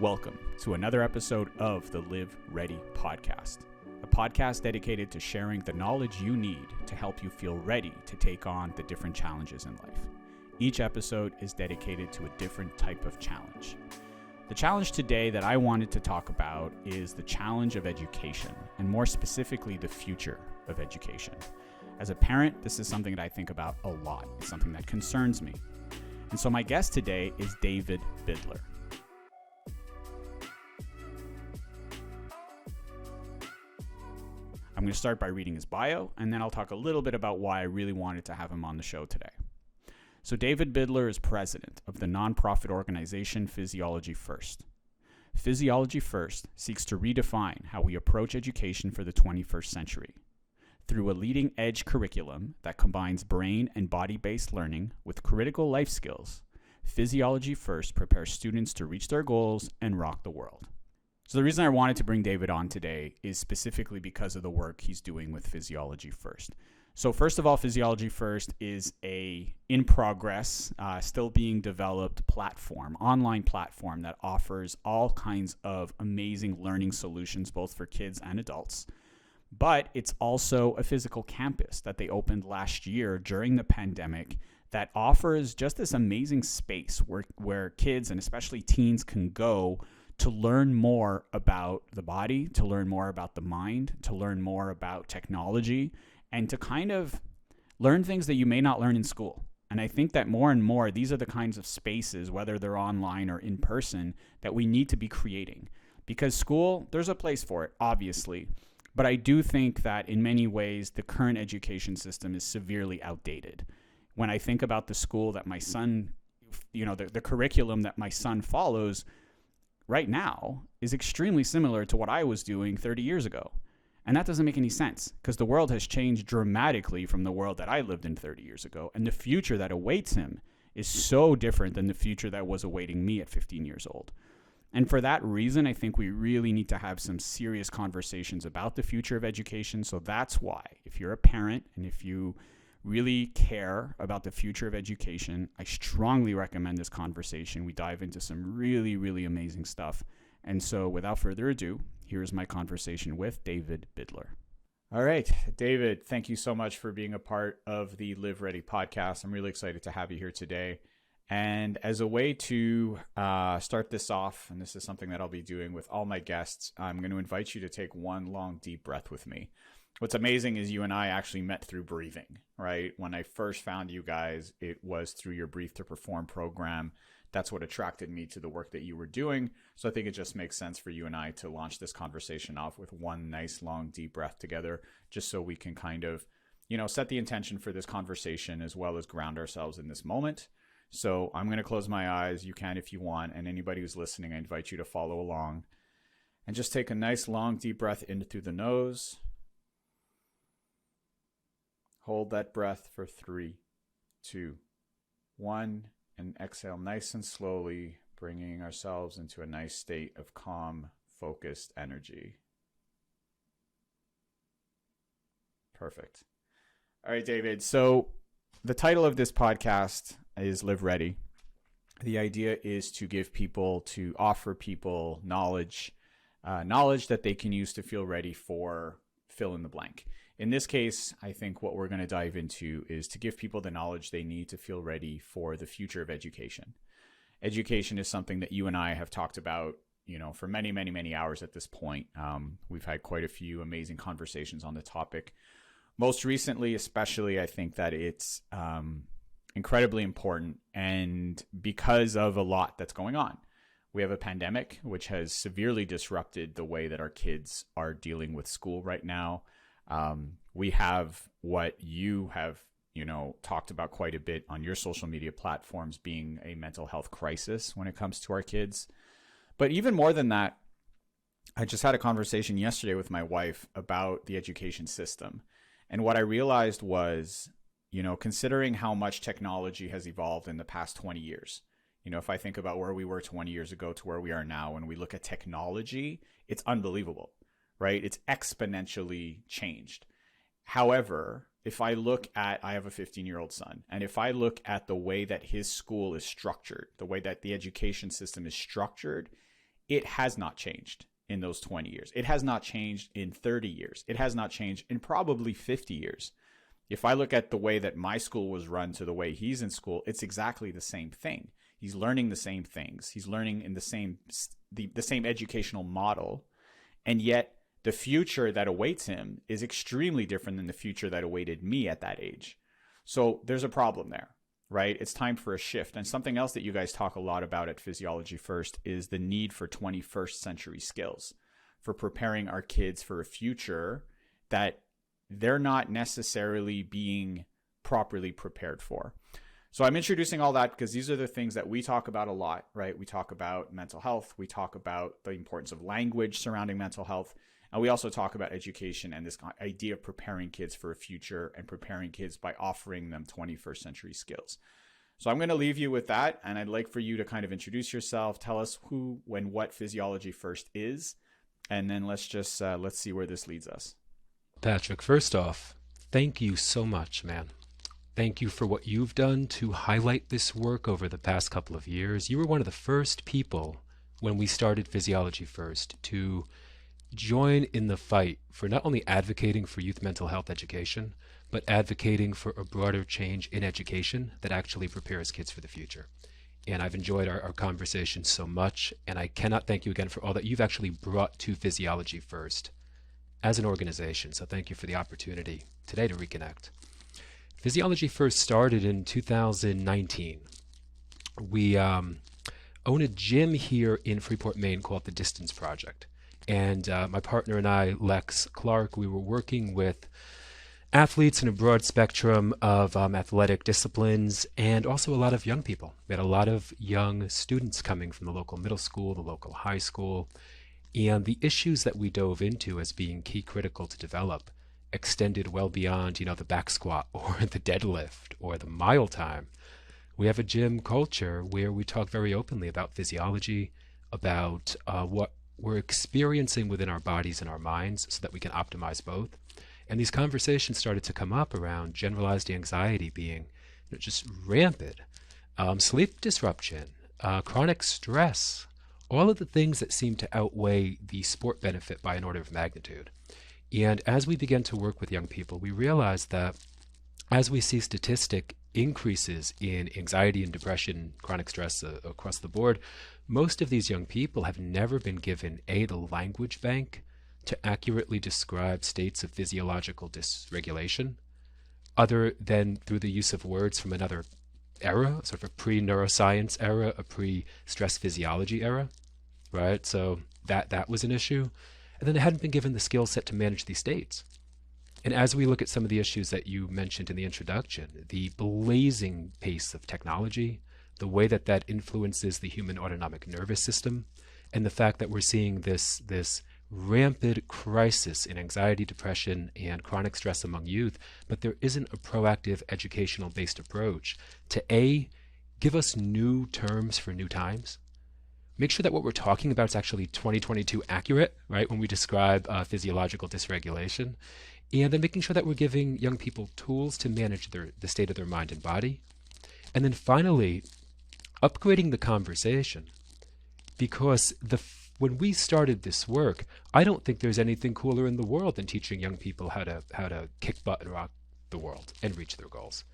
Welcome to another episode of the Live Ready podcast, a podcast dedicated to sharing the knowledge you need to help you feel ready to take on the different challenges in life. Each episode is dedicated to a different type of challenge. The challenge today that I wanted to talk about is the challenge of education, and more specifically, the future of education. As a parent, this is something that I think about a lot. It's something that concerns me. And so my guest today is David Bidler. I'm going to start by reading his bio, and then I'll talk a little bit about why I really wanted to have him on the show today. So David Bidler is president of the nonprofit organization Physiology First. Physiology First seeks to redefine how we approach education for the 21st century. Through a leading-edge curriculum that combines brain and body-based learning with critical life skills, Physiology First prepares students to reach their goals and rock the world. So the reason I wanted to bring David on today is specifically because of the work he's doing with Physiology First. So first of all, Physiology First is a in-progress, still being developed platform, online platform that offers all kinds of amazing learning solutions, both for kids and adults. But it's also a physical campus that they opened last year during the pandemic that offers just this amazing space where kids and especially teens can go to learn more about the body, to learn more about the mind, to learn more about technology, and to kind of learn things that you may not learn in school. And I think that more and more, these are the kinds of spaces, whether they're online or in person, that we need to be creating. Because school, there's a place for it, obviously. But I do think that in many ways, the current education system is severely outdated. When I think about the school that my son, the curriculum that my son follows right now is extremely similar to what I was doing 30 years ago. And that doesn't make any sense because the world has changed dramatically from the world that I lived in 30 years ago. And the future that awaits him is so different than the future that was awaiting me at 15 years old. And for that reason, I think we really need to have some serious conversations about the future of education. So that's why, if you're a parent and if you really care about the future of education, I strongly recommend this conversation. We dive into some really, really amazing stuff. And so without further ado, here's my conversation with David Bidler. All right, David, thank you so much for being a part of the Live Ready podcast. I'm really excited to have you here today. And as a way to start this off, and this is something that I'll be doing with all my guests, I'm going to invite you to take one long, deep breath with me. What's amazing is you and I actually met through breathing, right? When I first found you guys, it was through your Breathe to Perform program. That's what attracted me to the work that you were doing. So I think it just makes sense for you and I to launch this conversation off with one nice, long, deep breath together, just so we can kind of, set the intention for this conversation as well as ground ourselves in this moment. So I'm going to close my eyes. You can if you want. And anybody who's listening, I invite you to follow along. And just take a nice, long, deep breath in through the nose. Hold that breath for 3, 2, 1, and exhale nice and slowly, bringing ourselves into a nice state of calm, focused energy. Perfect. All right, David. So the title of this podcast is Live Ready. The idea is to offer people knowledge that they can use to feel ready for fill in the blank. In this case, I think what we're going to dive into is to give people the knowledge they need to feel ready for the future of education. Education is something that you and I have talked about, for many, many, many hours at this point. We've had quite a few amazing conversations on the topic. Most recently, especially, I think that it's incredibly important, and because of a lot that's going on. We have a pandemic, which has severely disrupted the way that our kids are dealing with school right now. We have what you have, talked about quite a bit on your social media platforms being a mental health crisis when it comes to our kids. But even more than that, I just had a conversation yesterday with my wife about the education system. And what I realized was, considering how much technology has evolved in the past 20 years, if I think about where we were 20 years ago to where we are now, and we look at technology, it's unbelievable. Right? It's exponentially changed. However, if I have a 15-year-old son, and if I look at the way that his school is structured, the way that the education system is structured, it has not changed in those 20 years. It has not changed in 30 years. It has not changed in probably 50 years. If I look at the way that my school was run to the way he's in school, it's exactly the same thing. He's learning the same things. He's learning in the same educational model. And yet the future that awaits him is extremely different than the future that awaited me at that age. So there's a problem there, right? It's time for a shift. And something else that you guys talk a lot about at Physiology First is the need for 21st century skills, for preparing our kids for a future that they're not necessarily being properly prepared for. So I'm introducing all that because these are the things that we talk about a lot, right? We talk about mental health. We talk about the importance of language surrounding mental health. And we also talk about education and this idea of preparing kids for a future and preparing kids by offering them 21st century skills. So I'm going to leave you with that. And I'd like for you to kind of introduce yourself, tell us who, when, what Physiology First is. And then let's see where this leads us. Patrick, first off, thank you so much, man. Thank you for what you've done to highlight this work over the past couple of years. You were one of the first people when we started Physiology First to join in the fight for not only advocating for youth mental health education, but advocating for a broader change in education that actually prepares kids for the future. And I've enjoyed our conversation so much, and I cannot thank you again for all that you've actually brought to Physiology First as an organization. So thank you for the opportunity today to reconnect. Physiology First started in 2019. We own a gym here in Freeport, Maine called the Distance Project. And my partner and I, Lex Clark, we were working with athletes in a broad spectrum of athletic disciplines and also a lot of young people. We had a lot of young students coming from the local middle school, the local high school, and the issues that we dove into as being key critical to develop extended well beyond, the back squat or the deadlift or the mile time. We have a gym culture where we talk very openly about physiology, about what we're experiencing within our bodies and our minds so that we can optimize both. And these conversations started to come up around generalized anxiety being just rampant, sleep disruption, chronic stress, all of the things that seem to outweigh the sport benefit by an order of magnitude. And as we began to work with young people, we realized that as we see statistic increases in anxiety and depression, chronic stress across the board, most of these young people have never been given the language bank to accurately describe states of physiological dysregulation, other than through the use of words from another era, sort of a pre-neuroscience era, a pre-stress physiology era, right? So that was an issue. And then they hadn't been given the skill set to manage these states. And as we look at some of the issues that you mentioned in the introduction, the blazing pace of technology, the way that influences the human autonomic nervous system, and the fact that we're seeing this rampant crisis in anxiety, depression, and chronic stress among youth, but there isn't a proactive educational-based approach to give us new terms for new times, make sure that what we're talking about is actually 2022 accurate, right, when we describe physiological dysregulation, and then making sure that we're giving young people tools to manage the state of their mind and body. And then finally, upgrading the conversation, because when we started this work, I don't think there's anything cooler in the world than teaching young people how to kick butt and rock the world and reach their goals.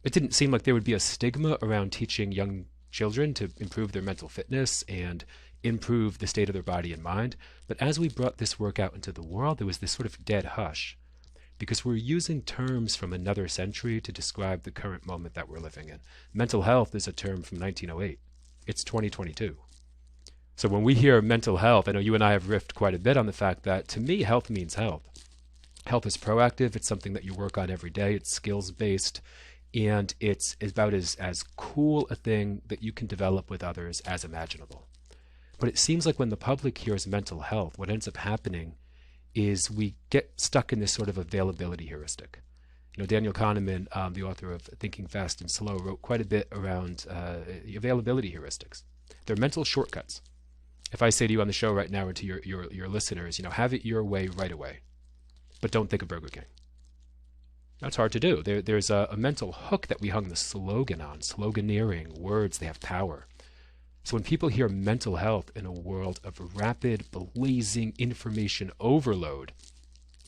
It didn't seem like there would be a stigma around teaching young children to improve their mental fitness and improve the state of their body and mind. But as we brought this work out into the world, there was this sort of dead hush, because we're using terms from another century to describe the current moment that we're living in. Mental health is a term from 1908. It's 2022. So when we hear mental health, I know you and I have riffed quite a bit on the fact that, to me, health means health. Health is proactive. It's something that you work on every day. It's skills-based. And it's about as cool a thing that you can develop with others as imaginable. But it seems like when the public hears mental health, what ends up happening is we get stuck in this sort of availability heuristic. Daniel Kahneman, the author of Thinking Fast and Slow, wrote quite a bit around availability heuristics. They're mental shortcuts. If I say to you on the show right now, or to your listeners, have it your way right away, but don't think of Burger King. That's hard to do. There's a mental hook that we hung the slogan on. Sloganeering, words, they have power. So when people hear mental health in a world of rapid, blazing information overload,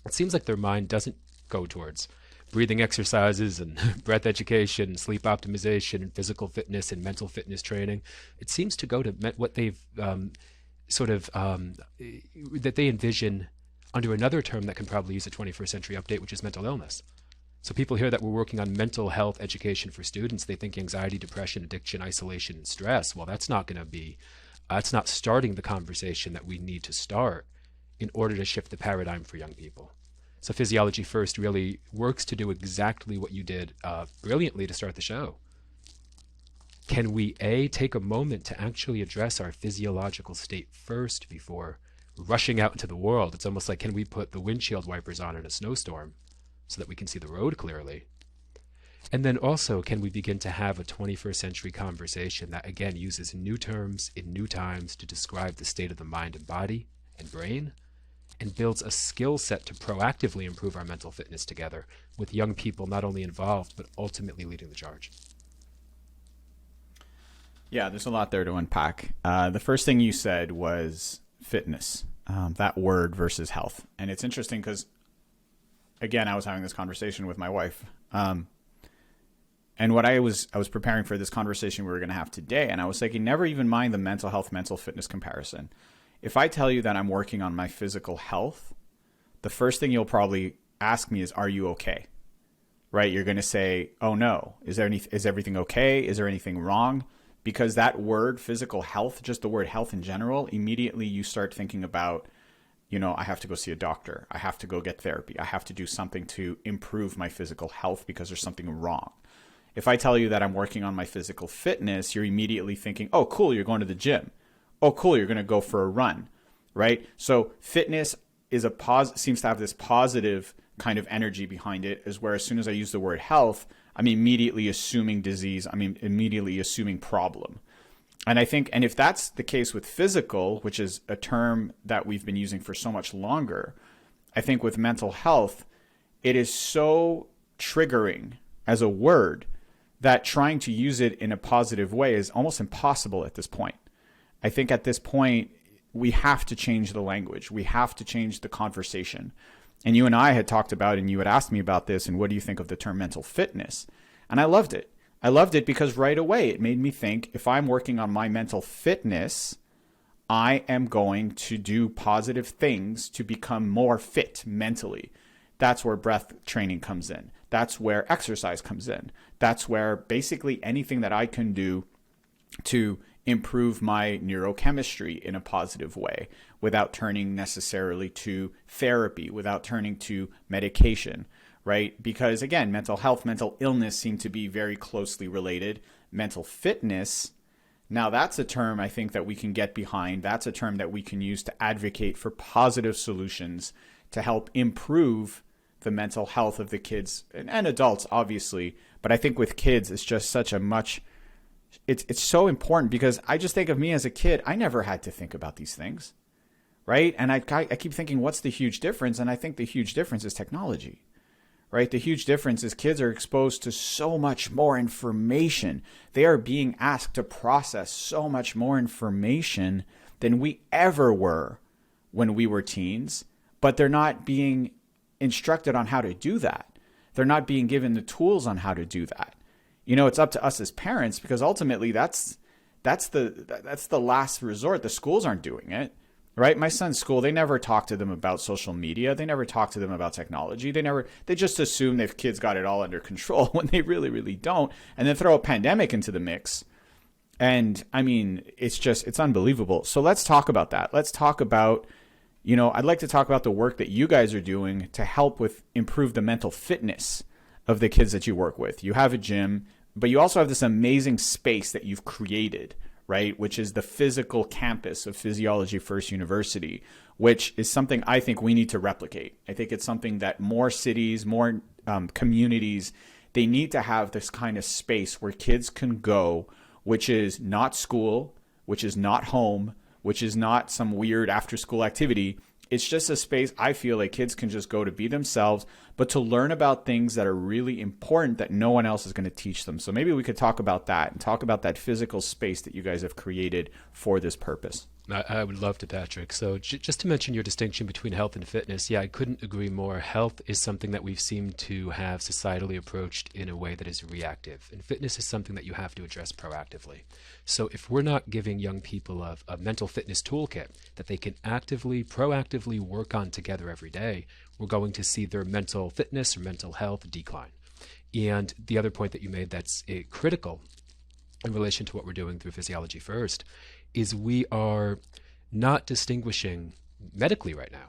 it seems like their mind doesn't go towards breathing exercises and breath education and sleep optimization and physical fitness and mental fitness training. It seems to go to what they've that they envision under another term that can probably use a 21st century update, which is mental illness. So people hear that we're working on mental health education for students. They think anxiety, depression, addiction, isolation, and stress. Well, that's not starting the conversation that we need to start in order to shift the paradigm for young people. So Physiology First really works to do exactly what you did brilliantly to start the show. Can we, A, take a moment to actually address our physiological state first before rushing out into the world? It's almost like, can we put the windshield wipers on in a snowstorm so that we can see the road clearly? And then also, can we begin to have a 21st century conversation that, again, uses new terms in new times to describe the state of the mind and body and brain, and builds a skill set to proactively improve our mental fitness together, with young people not only involved, but ultimately leading the charge? Yeah, there's a lot there to unpack. The first thing you said was fitness, that word versus health. And it's interesting because, again, I was having this conversation with my wife. And what I was preparing for this conversation we were going to have today, and I was thinking, never even mind the mental health, mental fitness comparison. If I tell you that I'm working on my physical health, the first thing you'll probably ask me is, are you okay? Right? You're going to say, oh no, is everything okay? Is there anything wrong? Because that word, physical health, just the word health in general, immediately you start thinking about, I have to go see a doctor. I have to go get therapy. I have to do something to improve my physical health because there's something wrong. If I tell you that I'm working on my physical fitness, you're immediately thinking, oh, cool, you're going to the gym. Oh, cool, you're going to go for a run, right? So fitness is seems to have this positive kind of energy behind it, is where as soon as I use the word health, I'm immediately assuming disease. I'm immediately assuming problem. And I think, and if that's the case with physical, which is a term that we've been using for so much longer, I think with mental health, it is so triggering as a word that trying to use it in a positive way is almost impossible at this point. I think at this point, we have to change the language. We have to change the conversation. And you and I had talked about, and you had asked me about this, and what do you think of the term mental fitness? And I loved it. I loved it because right away it made me think, if I'm working on my mental fitness, I am going to do positive things to become more fit mentally. That's where breath training comes in. That's where exercise comes in. That's where basically anything that I can do to improve my neurochemistry in a positive way without turning necessarily to therapy, without turning to medication, right? Because again, mental health, mental illness seem to be very closely related. Mental fitness, now that's a term I think that we can get behind. That's a term that we can use to advocate for positive solutions to help improve the mental health of the kids and adults, obviously. But I think with kids, it's just such a much, it's so important, because I just think of me as a kid. I never had to think about these things, right? And I keep thinking, what's the huge difference? And I think the huge difference is technology, right? The huge difference is kids are exposed to so much more information. They are being asked to process so much more information than we ever were when we were teens, but they're not being instructed on how to do that. They're not being given the tools on how to do that. It's up to us as parents, because ultimately that's the last resort. The schools aren't doing it, right? My son's school, they never talk to them about social media. They never talk to them about technology. They just assume they've kids got it all under control when they really, really don't. And then throw a pandemic into the mix. And I mean, it's unbelievable. So let's talk about that. Let's talk about, I'd like to talk about the work that you guys are doing to help improve the mental fitness of the kids that you work with. You have a gym, but you also have this amazing space that you've created, right? Which is the physical campus of Physiology First University, which is something I think we need to replicate. I think it's something that more cities, more communities, they need to have this kind of space where kids can go, which is not school, which is not home, which is not some weird after-school activity. It's just a space I feel like kids can just go to be themselves, but to learn about things that are really important that no one else is going to teach them. So maybe we could talk about that and talk about that physical space that you guys have created for this purpose. I would love to, Patrick. So just to mention your distinction between health and fitness, yeah, I couldn't agree more. Health is something that we've seemed to have societally approached in a way that is reactive. And fitness is something that you have to address proactively. So if we're not giving young people a mental fitness toolkit that they can actively, proactively work on together every day, we're going to see their mental fitness or mental health decline. And the other point that you made that's critical in relation to what we're doing through Physiology First is we are not distinguishing medically right now.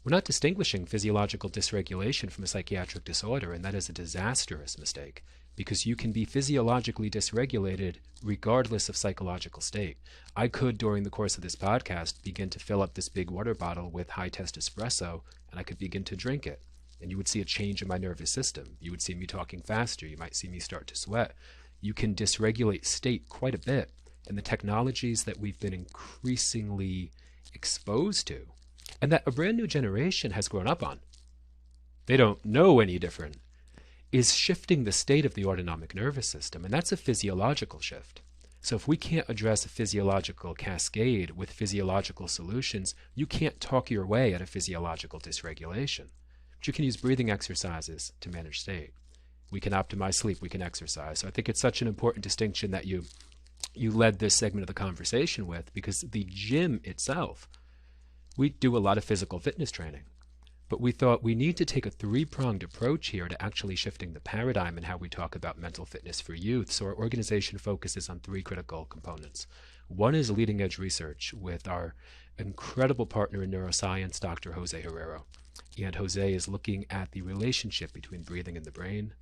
We're not distinguishing physiological dysregulation from a psychiatric disorder, and that is a disastrous mistake because you can be physiologically dysregulated regardless of psychological state. I could, during the course of this podcast, begin to fill up this big water bottle with high-test espresso, and I could begin to drink it. And you would see a change in my nervous system. You would see me talking faster. You might see me start to sweat. You can dysregulate state quite a bit. And the technologies that we've been increasingly exposed to, and that a brand new generation has grown up on, they don't know any different, is shifting the state of the autonomic nervous system. And that's a physiological shift. So if we can't address a physiological cascade with physiological solutions, you can't talk your way out of physiological dysregulation. But you can use breathing exercises to manage state. We can optimize sleep. We can exercise. So I think it's such an important distinction that you led this segment of the conversation with, because the gym itself, we do a lot of physical fitness training, but we thought we need to take a three-pronged approach here to actually shifting the paradigm in how we talk about mental fitness for youth. So our organization focuses on three critical components. One is leading edge research with our incredible partner in neuroscience, Dr. Jose Herrero. And Jose is looking at the relationship between breathing and the brain,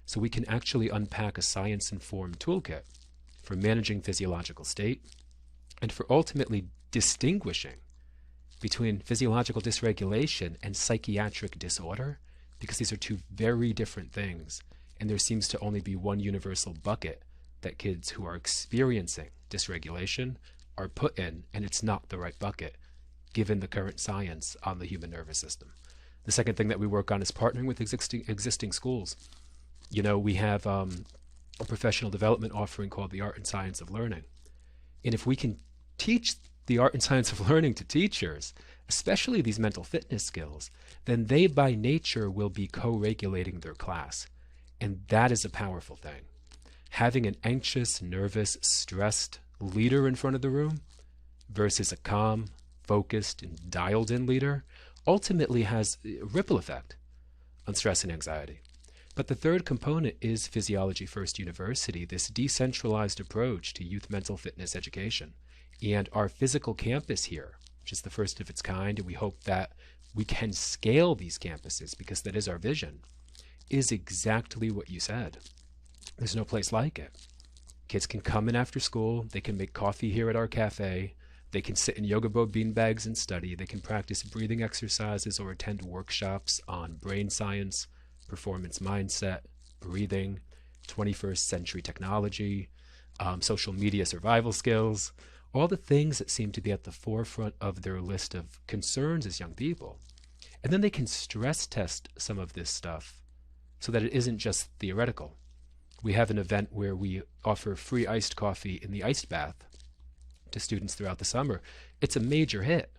so we can actually unpack a science-informed toolkit for managing physiological state, and for ultimately distinguishing between physiological dysregulation and psychiatric disorder, because these are two very different things, and there seems to only be one universal bucket that kids who are experiencing dysregulation are put in, and it's not the right bucket, given the current science on the human nervous system. The second thing that we work on is partnering with existing schools. You know, we have a professional development offering called the Art and Science of Learning. And if we can teach the art and science of learning to teachers, especially these mental fitness skills, then they by nature will be co-regulating their class. And that is a powerful thing. Having an anxious, nervous, stressed leader in front of the room versus a calm, focused, and dialed-in leader ultimately has a ripple effect on stress and anxiety. But the third component is Physiology First University, this decentralized approach to youth mental fitness education. And our physical campus here, which is the first of its kind, and we hope that we can scale these campuses because that is our vision, is exactly what you said. There's no place like it. Kids can come in after school, they can make coffee here at our cafe, they can sit in yoga boat beanbags and study, they can practice breathing exercises or attend workshops on brain science, performance mindset, breathing, 21st century technology, social media survival skills, all the things that seem to be at the forefront of their list of concerns as young people. And then they can stress test some of this stuff so that it isn't just theoretical. We have an event where we offer free iced coffee in the iced bath to students throughout the summer. It's a major hit.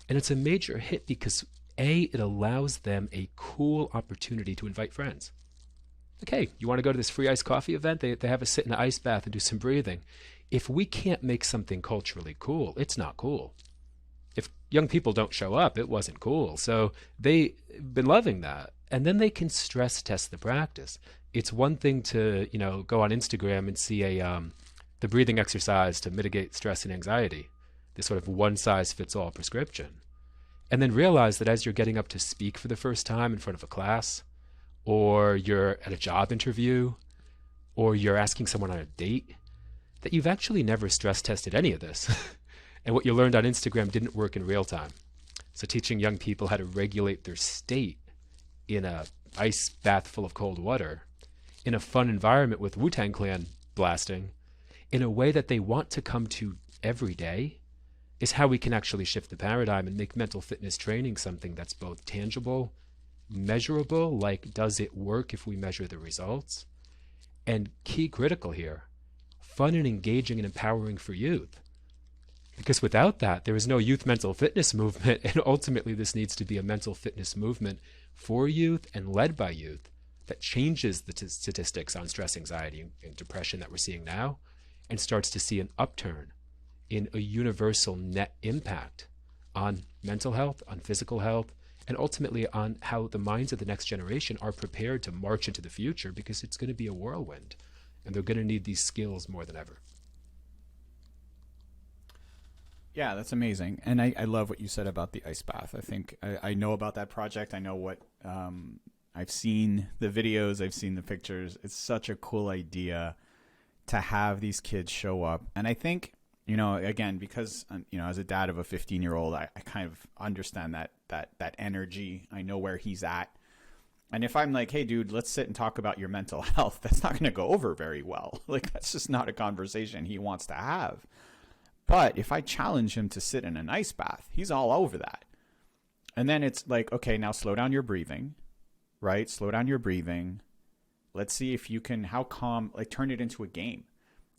And it's a major hit because it allows them a cool opportunity to invite friends. Okay, you want to go to this free iced coffee event? They have us sit in an ice bath and do some breathing. If we can't make something culturally cool, it's not cool. If young people don't show up, it wasn't cool. So they've been loving that. And then they can stress test the practice. It's one thing to, go on Instagram and see the breathing exercise to mitigate stress and anxiety, this sort of one-size-fits-all prescription. And then realize that as you're getting up to speak for the first time in front of a class, or you're at a job interview, or you're asking someone on a date, that you've actually never stress tested any of this. And what you learned on Instagram didn't work in real time. So teaching young people how to regulate their state in a ice bath full of cold water, in a fun environment with Wu-Tang Clan blasting, in a way that they want to come to every day, is how we can actually shift the paradigm and make mental fitness training something that's both tangible, measurable, like does it work if we measure the results, and key critical here, fun and engaging and empowering for youth. Because without that, there is no youth mental fitness movement, and ultimately this needs to be a mental fitness movement for youth and led by youth that changes the statistics on stress, anxiety, and depression that we're seeing now, and starts to see an upturn in a universal net impact on mental health, on physical health, and ultimately on how the minds of the next generation are prepared to march into the future, because it's going to be a whirlwind, and they're going to need these skills more than ever. Yeah, that's amazing. And I love what you said about the ice bath. I think I know about that project. I know what I've seen the videos, I've seen the pictures. It's such a cool idea to have these kids show up. And I think, again, because, as a dad of a 15-year-old, I kind of understand that energy. I know where he's at. And if I'm like, hey, dude, let's sit and talk about your mental health, that's not going to go over very well. Like, that's just not a conversation he wants to have. But if I challenge him to sit in an ice bath, he's all over that. And then it's like, okay, now slow down your breathing, right? Slow down your breathing. Let's see if you can, turn it into a game.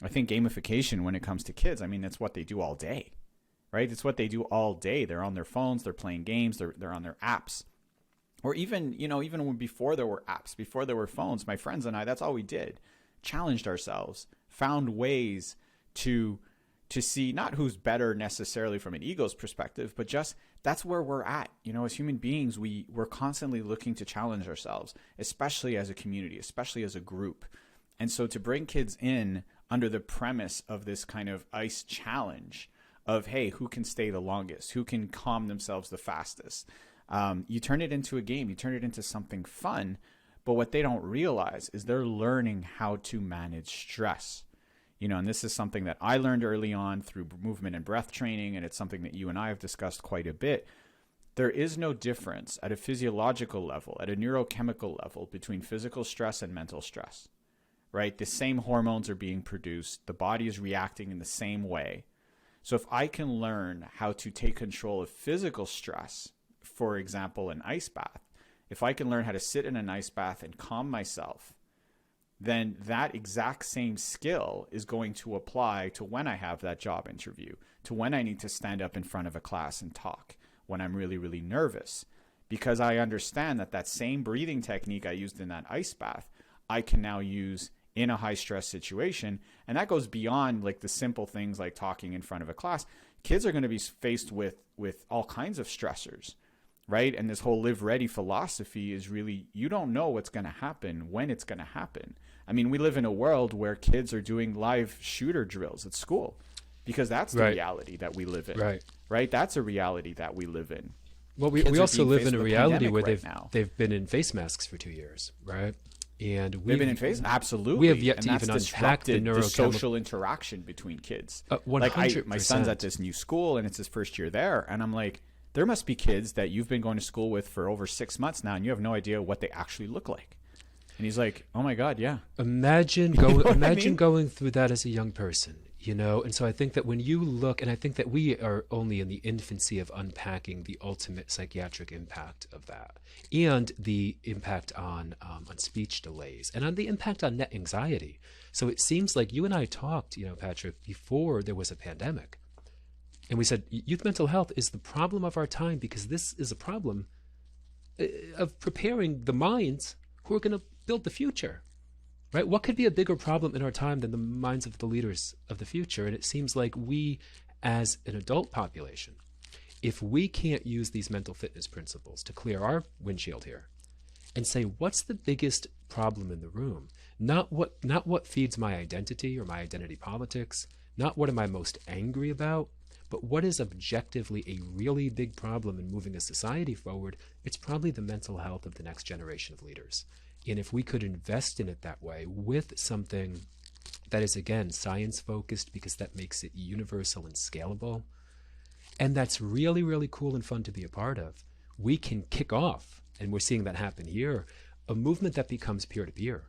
I think gamification, when it comes to kids, that's what they do all day, right? It's what they do all day. They're on their phones, they're playing games, they're on their apps. Or even when before there were apps, before there were phones, my friends and I, that's all we did. Challenged ourselves, found ways to see not who's better necessarily from an ego's perspective, but just that's where we're at. As human beings, we're constantly looking to challenge ourselves, especially as a community, especially as a group. And so to bring kids in under the premise of this kind of ice challenge of, hey, who can stay the longest? Who can calm themselves the fastest? You turn it into a game. You turn it into something fun. But what they don't realize is they're learning how to manage stress. And this is something that I learned early on through movement and breath training, and it's something that you and I have discussed quite a bit. There is no difference at a physiological level, at a neurochemical level, between physical stress and mental stress, right? The same hormones are being produced. The body is reacting in the same way. So if I can learn how to take control of physical stress, for example, an ice bath, if I can learn how to sit in an ice bath and calm myself, then that exact same skill is going to apply to when I have that job interview, to when I need to stand up in front of a class and talk, when I'm really, really nervous. Because I understand that same breathing technique I used in that ice bath, I can now use in a high stress situation. And that goes beyond like the simple things like talking in front of a class. Kids are going to be faced with all kinds of stressors, right? And this whole live ready philosophy is really, you don't know what's going to happen when it's going to happen. We live in a world where kids are doing live shooter drills at school because that's the reality that we live in, right? That's a reality that we live in. Well, we also live in a reality where they've been in face masks for 2 years, right? And they've been in face, absolutely. We have yet to even unpack the social interaction between kids. 100%. My son's at this new school and it's his first year there, and I'm like, there must be kids that you've been going to school with for over 6 months now, and you have no idea what they actually look like. And he's like, oh my God, yeah. Imagine going through that as a young person, And so I think that when you look, and I think that we are only in the infancy of unpacking the ultimate psychiatric impact of that, and the impact on speech delays, and on the impact on net anxiety. So it seems like you and I talked, Patrick, before there was a pandemic. And we said, youth mental health is the problem of our time, because this is a problem of preparing the minds who are going to build the future, right? What could be a bigger problem in our time than the minds of the leaders of the future? And it seems like we, as an adult population, if we can't use these mental fitness principles to clear our windshield here and say, what's the biggest problem in the room? Not what feeds my identity or my identity politics, not what am I most angry about, but what is objectively a really big problem in moving a society forward? It's probably the mental health of the next generation of leaders. And if we could invest in it that way with something that is, again, science-focused, because that makes it universal and scalable, and that's really, really cool and fun to be a part of, we can kick off, and we're seeing that happen here, a movement that becomes peer-to-peer.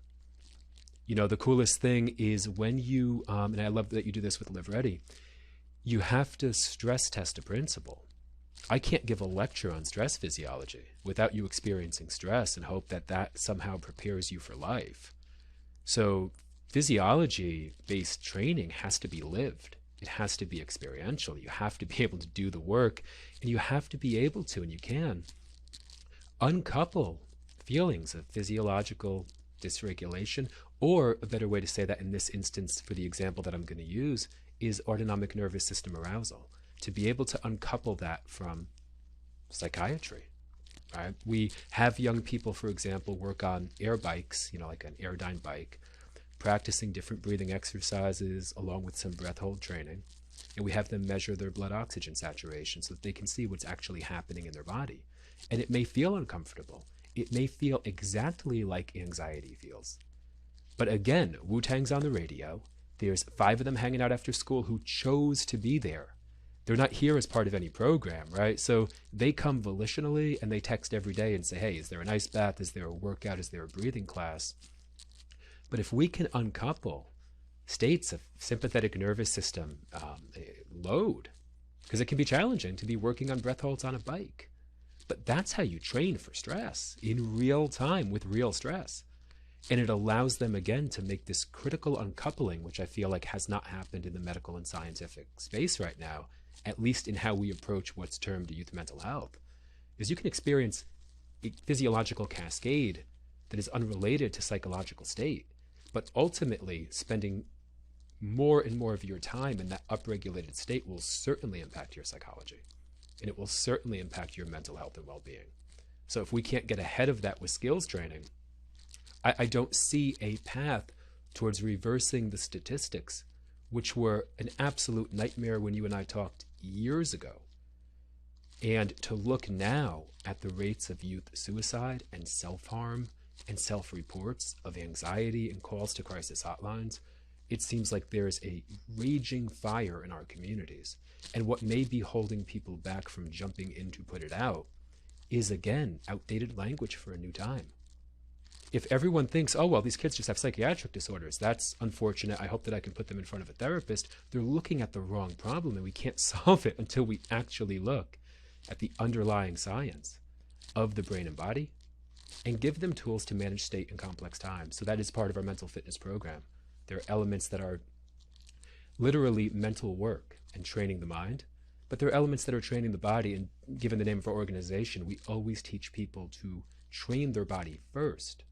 The coolest thing is when you, and I love that you do this with Live Ready, You have to stress test a principle. I can't give a lecture on stress physiology without you experiencing stress and hope that that somehow prepares you for life. So physiology-based training has to be lived. It has to be experiential. You have to be able to do the work, and you have to be able to, and you can, uncouple feelings of physiological dysregulation, or a better way to say that in this instance, for the example that I'm going to use, is autonomic nervous system arousal. To be able to uncouple that from psychiatry. Right? We have young people, for example, work on air bikes, like an Airdyne bike, practicing different breathing exercises along with some breath hold training. And we have them measure their blood oxygen saturation so that they can see what's actually happening in their body. And it may feel uncomfortable. It may feel exactly like anxiety feels. But again, Wu-Tang's on the radio. There's 5 of them hanging out after school who chose to be there. They're not here as part of any program, right? So they come volitionally and they text every day and say, hey, is there an ice bath? Is there a workout? Is there a breathing class? But if we can uncouple states of sympathetic nervous system load, because it can be challenging to be working on breath holds on a bike. But that's how you train for stress in real time with real stress. And it allows them, again, to make this critical uncoupling, which I feel like has not happened in the medical and scientific space right now, at least in how we approach what's termed youth mental health, is you can experience a physiological cascade that is unrelated to psychological state, but ultimately spending more and more of your time in that upregulated state will certainly impact your psychology, and it will certainly impact your mental health and well-being. So if we can't get ahead of that with skills training, I don't see a path towards reversing the statistics, which were an absolute nightmare when you and I talked years ago. And to look now at the rates of youth suicide and self-harm and self-reports of anxiety and calls to crisis hotlines, it seems like there's a raging fire in our communities. And what may be holding people back from jumping in to put it out is, again, outdated language for a new time. If everyone thinks, oh, well, these kids just have psychiatric disorders, that's unfortunate, I hope that I can put them in front of a therapist, they're looking at the wrong problem, and we can't solve it until we actually look at the underlying science of the brain and body and give them tools to manage state in complex times. So that is part of our mental fitness program. There are elements that are literally mental work and training the mind, but there are elements that are training the body, and given the name of our organization, we always teach people to train their body first,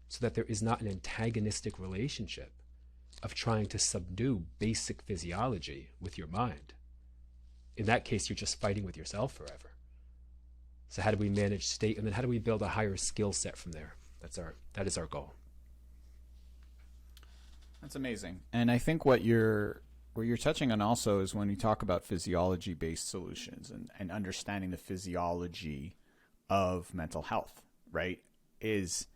so that there is not an antagonistic relationship of trying to subdue basic physiology with your mind. In that case, you're just fighting with yourself forever. So how do we manage state, and then how do we build a higher skill set from there? That is our goal. That's amazing. And I think what you're touching on also is when you talk about physiology-based solutions and understanding the physiology of mental health, right? Is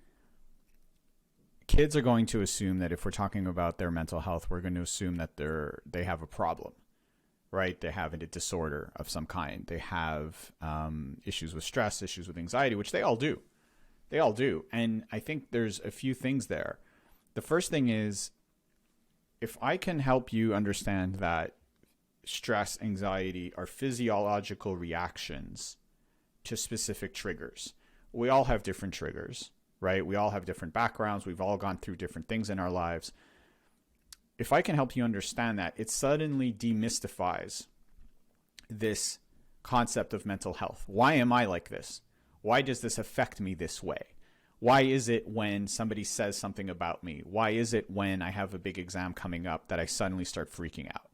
kids are going to assume that if we're talking about their mental health, we're going to assume that they have a problem, right? They have a disorder of some kind. They have issues with stress, issues with anxiety, which they all do. They all do. And I think there's a few things there. The first thing is, if I can help you understand that stress, anxiety are physiological reactions to specific triggers. We all have different triggers, right? We all have different backgrounds. We've all gone through different things in our lives. If I can help you understand that, it suddenly demystifies this concept of mental health. Why am I like this? Why does this affect me this way? Why is it when somebody says something about me? Why is it when I have a big exam coming up that I suddenly start freaking out?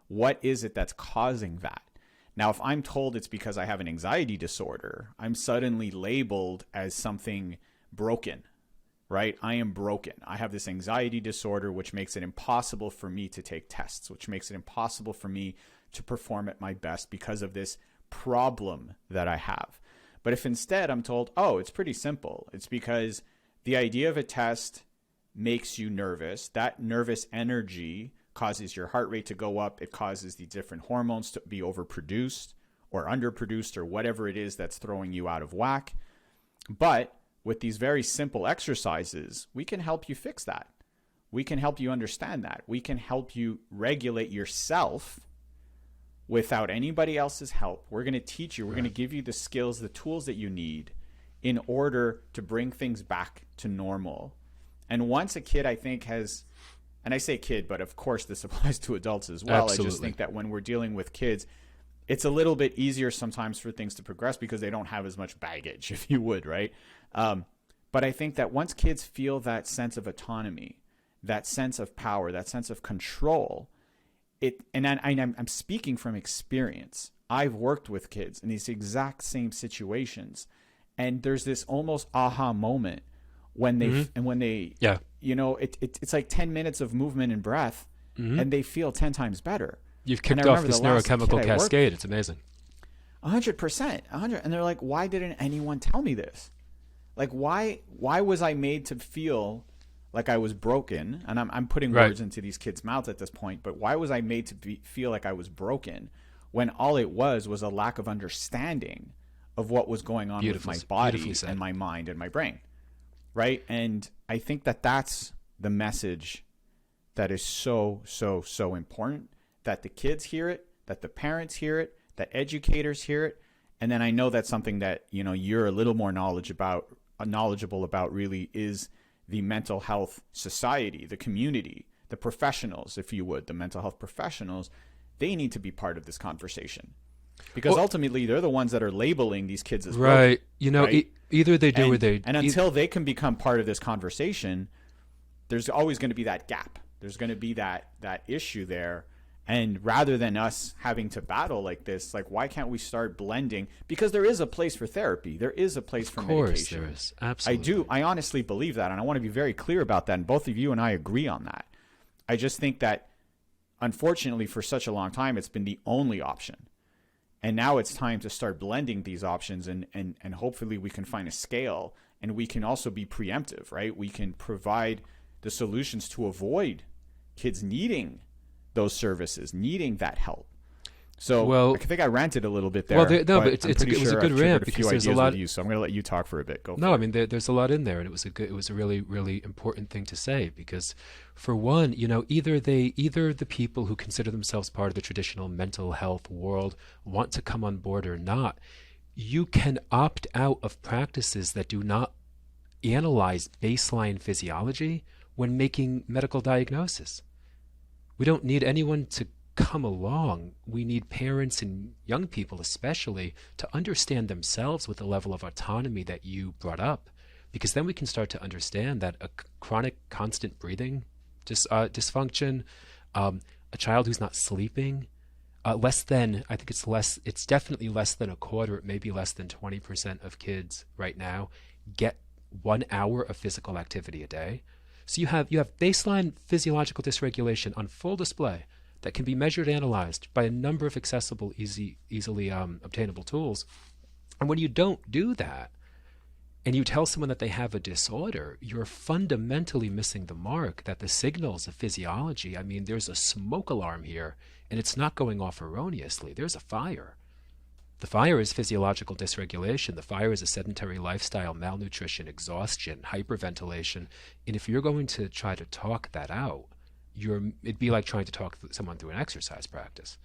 What is it that's causing that? Now, if I'm told it's because I have an anxiety disorder, I'm suddenly labeled as something broken, right? I am broken. I have this anxiety disorder, which makes it impossible for me to take tests, which makes it impossible for me to perform at my best because of this problem that I have. But if instead I'm told, oh, it's pretty simple. It's because the idea of a test makes you nervous. That nervous energy causes your heart rate to go up. It causes the different hormones to be overproduced or underproduced or whatever it is that's throwing you out of whack. But with these very simple exercises, we can help you fix that. We can help you understand that. We can help you regulate yourself without anybody else's help. We're going to teach you. We're going to give you the skills, the tools that you need in order to bring things back to normal. And once a kid, I think, has, and I say kid, but of course this applies to adults as well. Absolutely. I just think that when we're dealing with kids, it's a little bit easier sometimes for things to progress because they don't have as much baggage, if you would, right? But I think that once kids feel that sense of autonomy, that sense of power, that sense of control, I'm speaking from experience. I've worked with kids in these exact same situations, and there's this almost aha moment when they yeah, it's like 10 minutes of movement and breath, and they feel 10 times better. You've kicked off this neurochemical cascade. It's amazing. 100%. And they're like, why didn't anyone tell me this? Like, why was I made to feel like I was broken? And I'm putting words into these kids' mouths at this point, but why was I made to feel like I was broken when all it was a lack of understanding of what was going on with my body and my mind and my brain, right? And I think that that's the message that is so, so, so important, that the kids hear it, that the parents hear it, that educators hear it. And then I know that's something that, you're a little more knowledgeable about really is the mental health society, the community, the professionals, if you would, the mental health professionals. They need to be part of this conversation because ultimately they're the ones that are labeling these kids as right. broken, right? Either they do or they. And until they can become part of this conversation, there's always going to be that gap. There's going to be that issue there. And rather than us having to battle like this, like, why can't we start blending? Because there is a place for therapy. There is a place for medication. Of course there is. Absolutely. I honestly believe that. And I want to be very clear about that. And both of you and I agree on that. I just think that, unfortunately, for such a long time, it's been the only option. And now it's time to start blending these options, and hopefully we can find a scale, and we can also be preemptive, right? We can provide the solutions to avoid kids needing those services, needing that help. So I think I ranted a little bit there. But it was a good rant because there's a lot. So I'm going to let you talk for a bit. I mean, there's a lot in there, and it was a really, really important thing to say because, for one, either the people who consider themselves part of the traditional mental health world want to come on board or not. You can opt out of practices that do not analyze baseline physiology when making medical diagnosis. We don't need anyone to come along. We need parents and young people especially to understand themselves with the level of autonomy that you brought up, because then we can start to understand that a chronic constant breathing dysfunction, a child who's not sleeping, it's definitely less than a quarter, it may be less than 20% of kids right now get 1 hour of physical activity a day. So you have baseline physiological dysregulation on full display that can be measured and analyzed by a number of accessible, easily obtainable tools. And when you don't do that, and you tell someone that they have a disorder, you're fundamentally missing the mark, that the signals of physiology, I mean, there's a smoke alarm here, and it's not going off erroneously. There's a fire. The fire is physiological dysregulation. The fire is a sedentary lifestyle, malnutrition, exhaustion, hyperventilation. And if you're going to try to talk that out, it'd be like trying to talk someone through an exercise practice.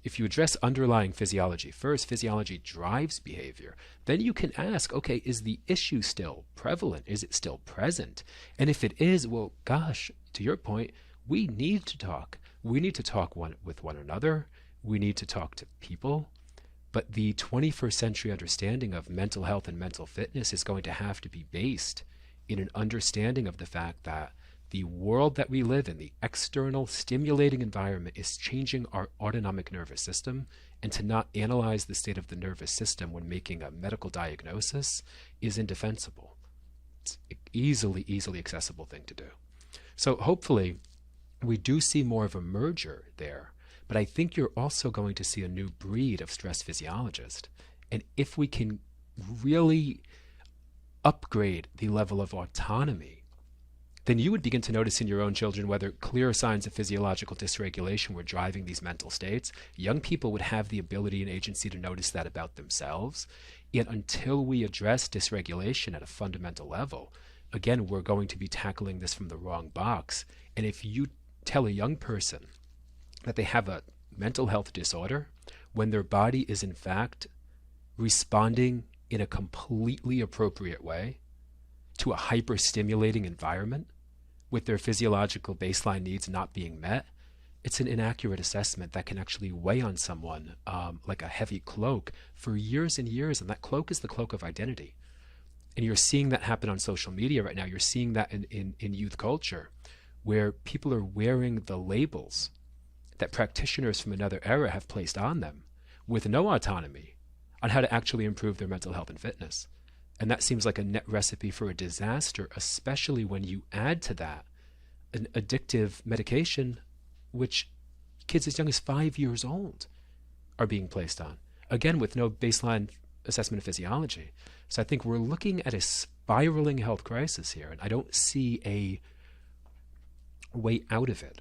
If you address underlying physiology first, physiology drives behavior, then you can ask, okay, is the issue still prevalent? Is it still present? And if it is, well, gosh, to your point, we need to talk. We need to talk with one another. We need to talk to people. But the 21st century understanding of mental health and mental fitness is going to have to be based in an understanding of the fact that the world that we live in, the external stimulating environment, is changing our autonomic nervous system, and to not analyze the state of the nervous system when making a medical diagnosis is indefensible. It's an easily accessible thing to do. So hopefully we do see more of a merger there, but I think you're also going to see a new breed of stress physiologist. And if we can really upgrade the level of autonomy, then you would begin to notice in your own children whether clear signs of physiological dysregulation were driving these mental states. Young people would have the ability and agency to notice that about themselves. Yet until we address dysregulation at a fundamental level, again, we're going to be tackling this from the wrong box. And if you tell a young person that they have a mental health disorder when their body is in fact responding in a completely appropriate way to a hyper-stimulating environment with their physiological baseline needs not being met, it's an inaccurate assessment that can actually weigh on someone like a heavy cloak for years and years. And that cloak is the cloak of identity. And you're seeing that happen on social media right now. You're seeing that in youth culture, where people are wearing the labels that practitioners from another era have placed on them with no autonomy on how to actually improve their mental health and fitness. And that seems like a net recipe for a disaster, especially when you add to that an addictive medication, which kids as young as 5 years old are being placed on, again, with no baseline assessment of physiology. So I think we're looking at a spiraling health crisis here, and I don't see a way out of it.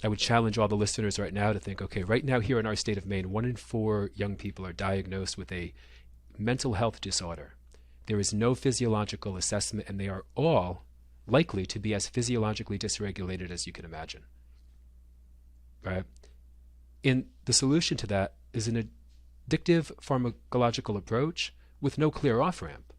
I would challenge all the listeners right now to think, okay, right now here in our state of Maine, 1 in 4 young people are diagnosed with a mental health disorder. There is no physiological assessment, and they are all likely to be as physiologically dysregulated as you can imagine. Right? And the solution to that is an addictive pharmacological approach with no clear off-ramp.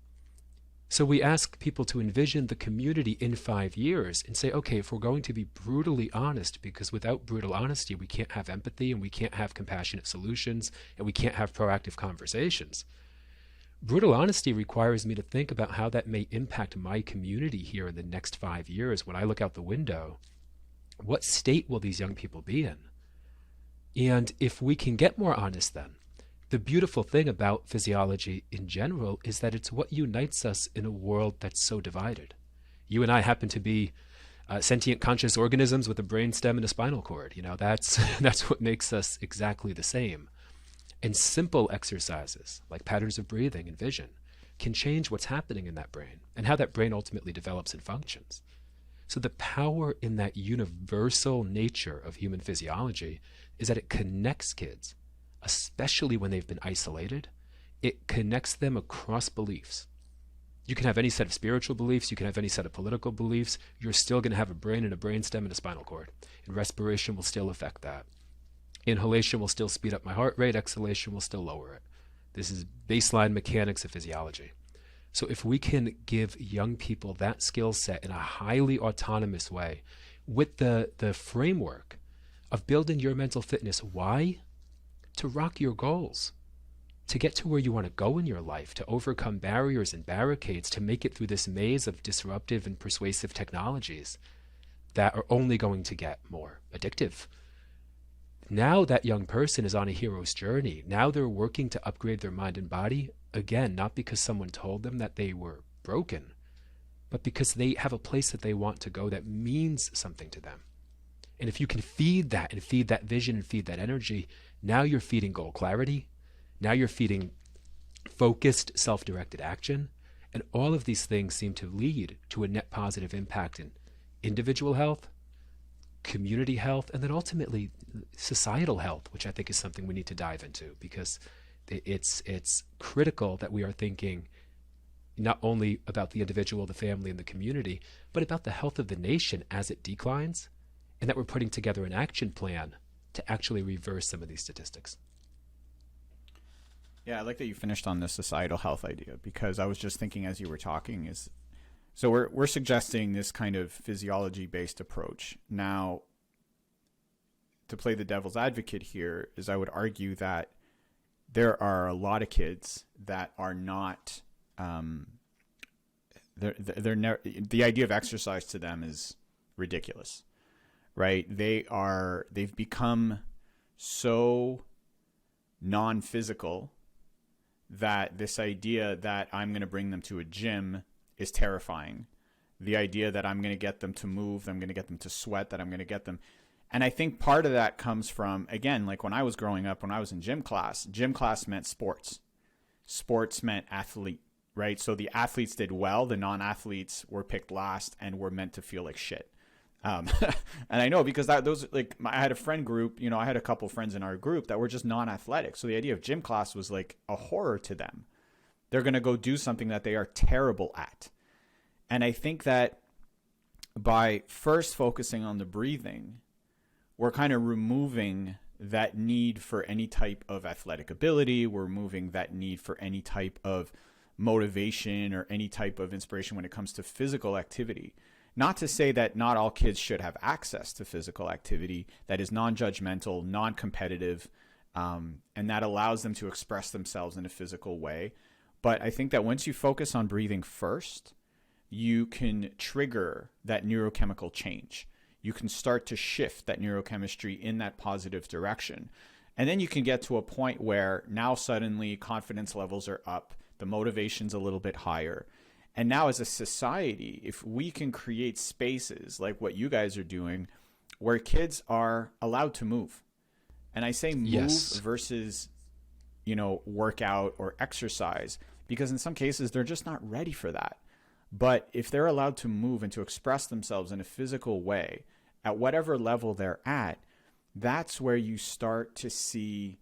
So we ask people to envision the community in 5 years and say, okay, if we're going to be brutally honest, because without brutal honesty, we can't have empathy and we can't have compassionate solutions and we can't have proactive conversations. Brutal honesty requires me to think about how that may impact my community here in the next 5 years. When I look out the window, what state will these young people be in? And if we can get more honest then, the beautiful thing about physiology in general is that it's what unites us in a world that's so divided. You and I happen to be sentient conscious organisms with a brainstem and a spinal cord. You know, that's what makes us exactly the same. And simple exercises like patterns of breathing and vision can change what's happening in that brain and how that brain ultimately develops and functions. So the power in that universal nature of human physiology is that it connects kids, especially when they've been isolated. It connects them across beliefs. You can have any set of spiritual beliefs, you can have any set of political beliefs, you're still going to have a brain and a brainstem and a spinal cord. And respiration will still affect that. Inhalation will still speed up my heart rate, exhalation will still lower it. This is baseline mechanics of physiology. So if we can give young people that skill set in a highly autonomous way with the framework of building your mental fitness, why? To rock your goals, to get to where you want to go in your life, to overcome barriers and barricades, to make it through this maze of disruptive and persuasive technologies that are only going to get more addictive. Now that young person is on a hero's journey. Now they're working to upgrade their mind and body, again, not because someone told them that they were broken, but because they have a place that they want to go that means something to them. And if you can feed that and feed that vision and feed that energy, now you're feeding goal clarity. Now you're feeding focused, self-directed action. And all of these things seem to lead to a net positive impact in individual health, community health, and then ultimately societal health, which I think is something we need to dive into, because it's critical that we are thinking not only about the individual, the family, and the community, but about the health of the nation as it declines, and that we're putting together an action plan to actually reverse some of these statistics. Yeah, I like that you finished on the societal health idea, because I was just thinking as you were talking is, so we're suggesting this kind of physiology-based approach. Now, to play the devil's advocate here, is I would argue that there are a lot of kids that are not, the idea of exercise to them is ridiculous, right? They've become so non-physical that this idea that I'm going to bring them to a gym is terrifying. The idea that I'm going to get them to move, I'm going to get them to sweat, that I'm going to get them. And I think part of that comes from, again, like when I was growing up, when I was in gym class meant sports. Sports meant athlete, right? So the athletes did well, the non-athletes were picked last and were meant to feel like shit. And I know because I had a friend group, I had a couple friends in our group that were just non-athletic. So the idea of gym class was like a horror to them. They're going to go do something that they are terrible at. And I think that by first focusing on the breathing, we're kind of removing that need for any type of athletic ability. We're removing that need for any type of motivation or any type of inspiration when it comes to physical activity. Not to say that not all kids should have access to physical activity that is non-judgmental, non-competitive, and that allows them to express themselves in a physical way. But I think that once you focus on breathing first, you can trigger that neurochemical change. You can start to shift that neurochemistry in that positive direction. And then you can get to a point where now suddenly confidence levels are up, the motivation's a little bit higher. And now as a society, if we can create spaces like what you guys are doing, where kids are allowed to move. And I say move versus, workout or exercise, because in some cases they're just not ready for that. But if they're allowed to move and to express themselves in a physical way at whatever level they're at, that's where you start to see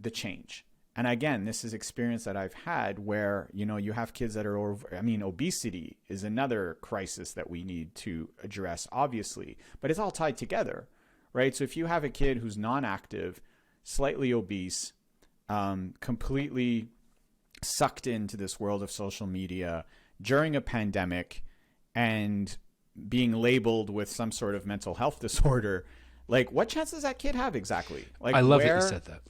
the change. And again, this is experience that I've had where, you have kids that are obesity is another crisis that we need to address, obviously, but it's all tied together, right? So if you have a kid who's non-active, slightly obese, completely sucked into this world of social media during a pandemic and being labeled with some sort of mental health disorder, like what chance does that kid have exactly? Like, I love that you said that.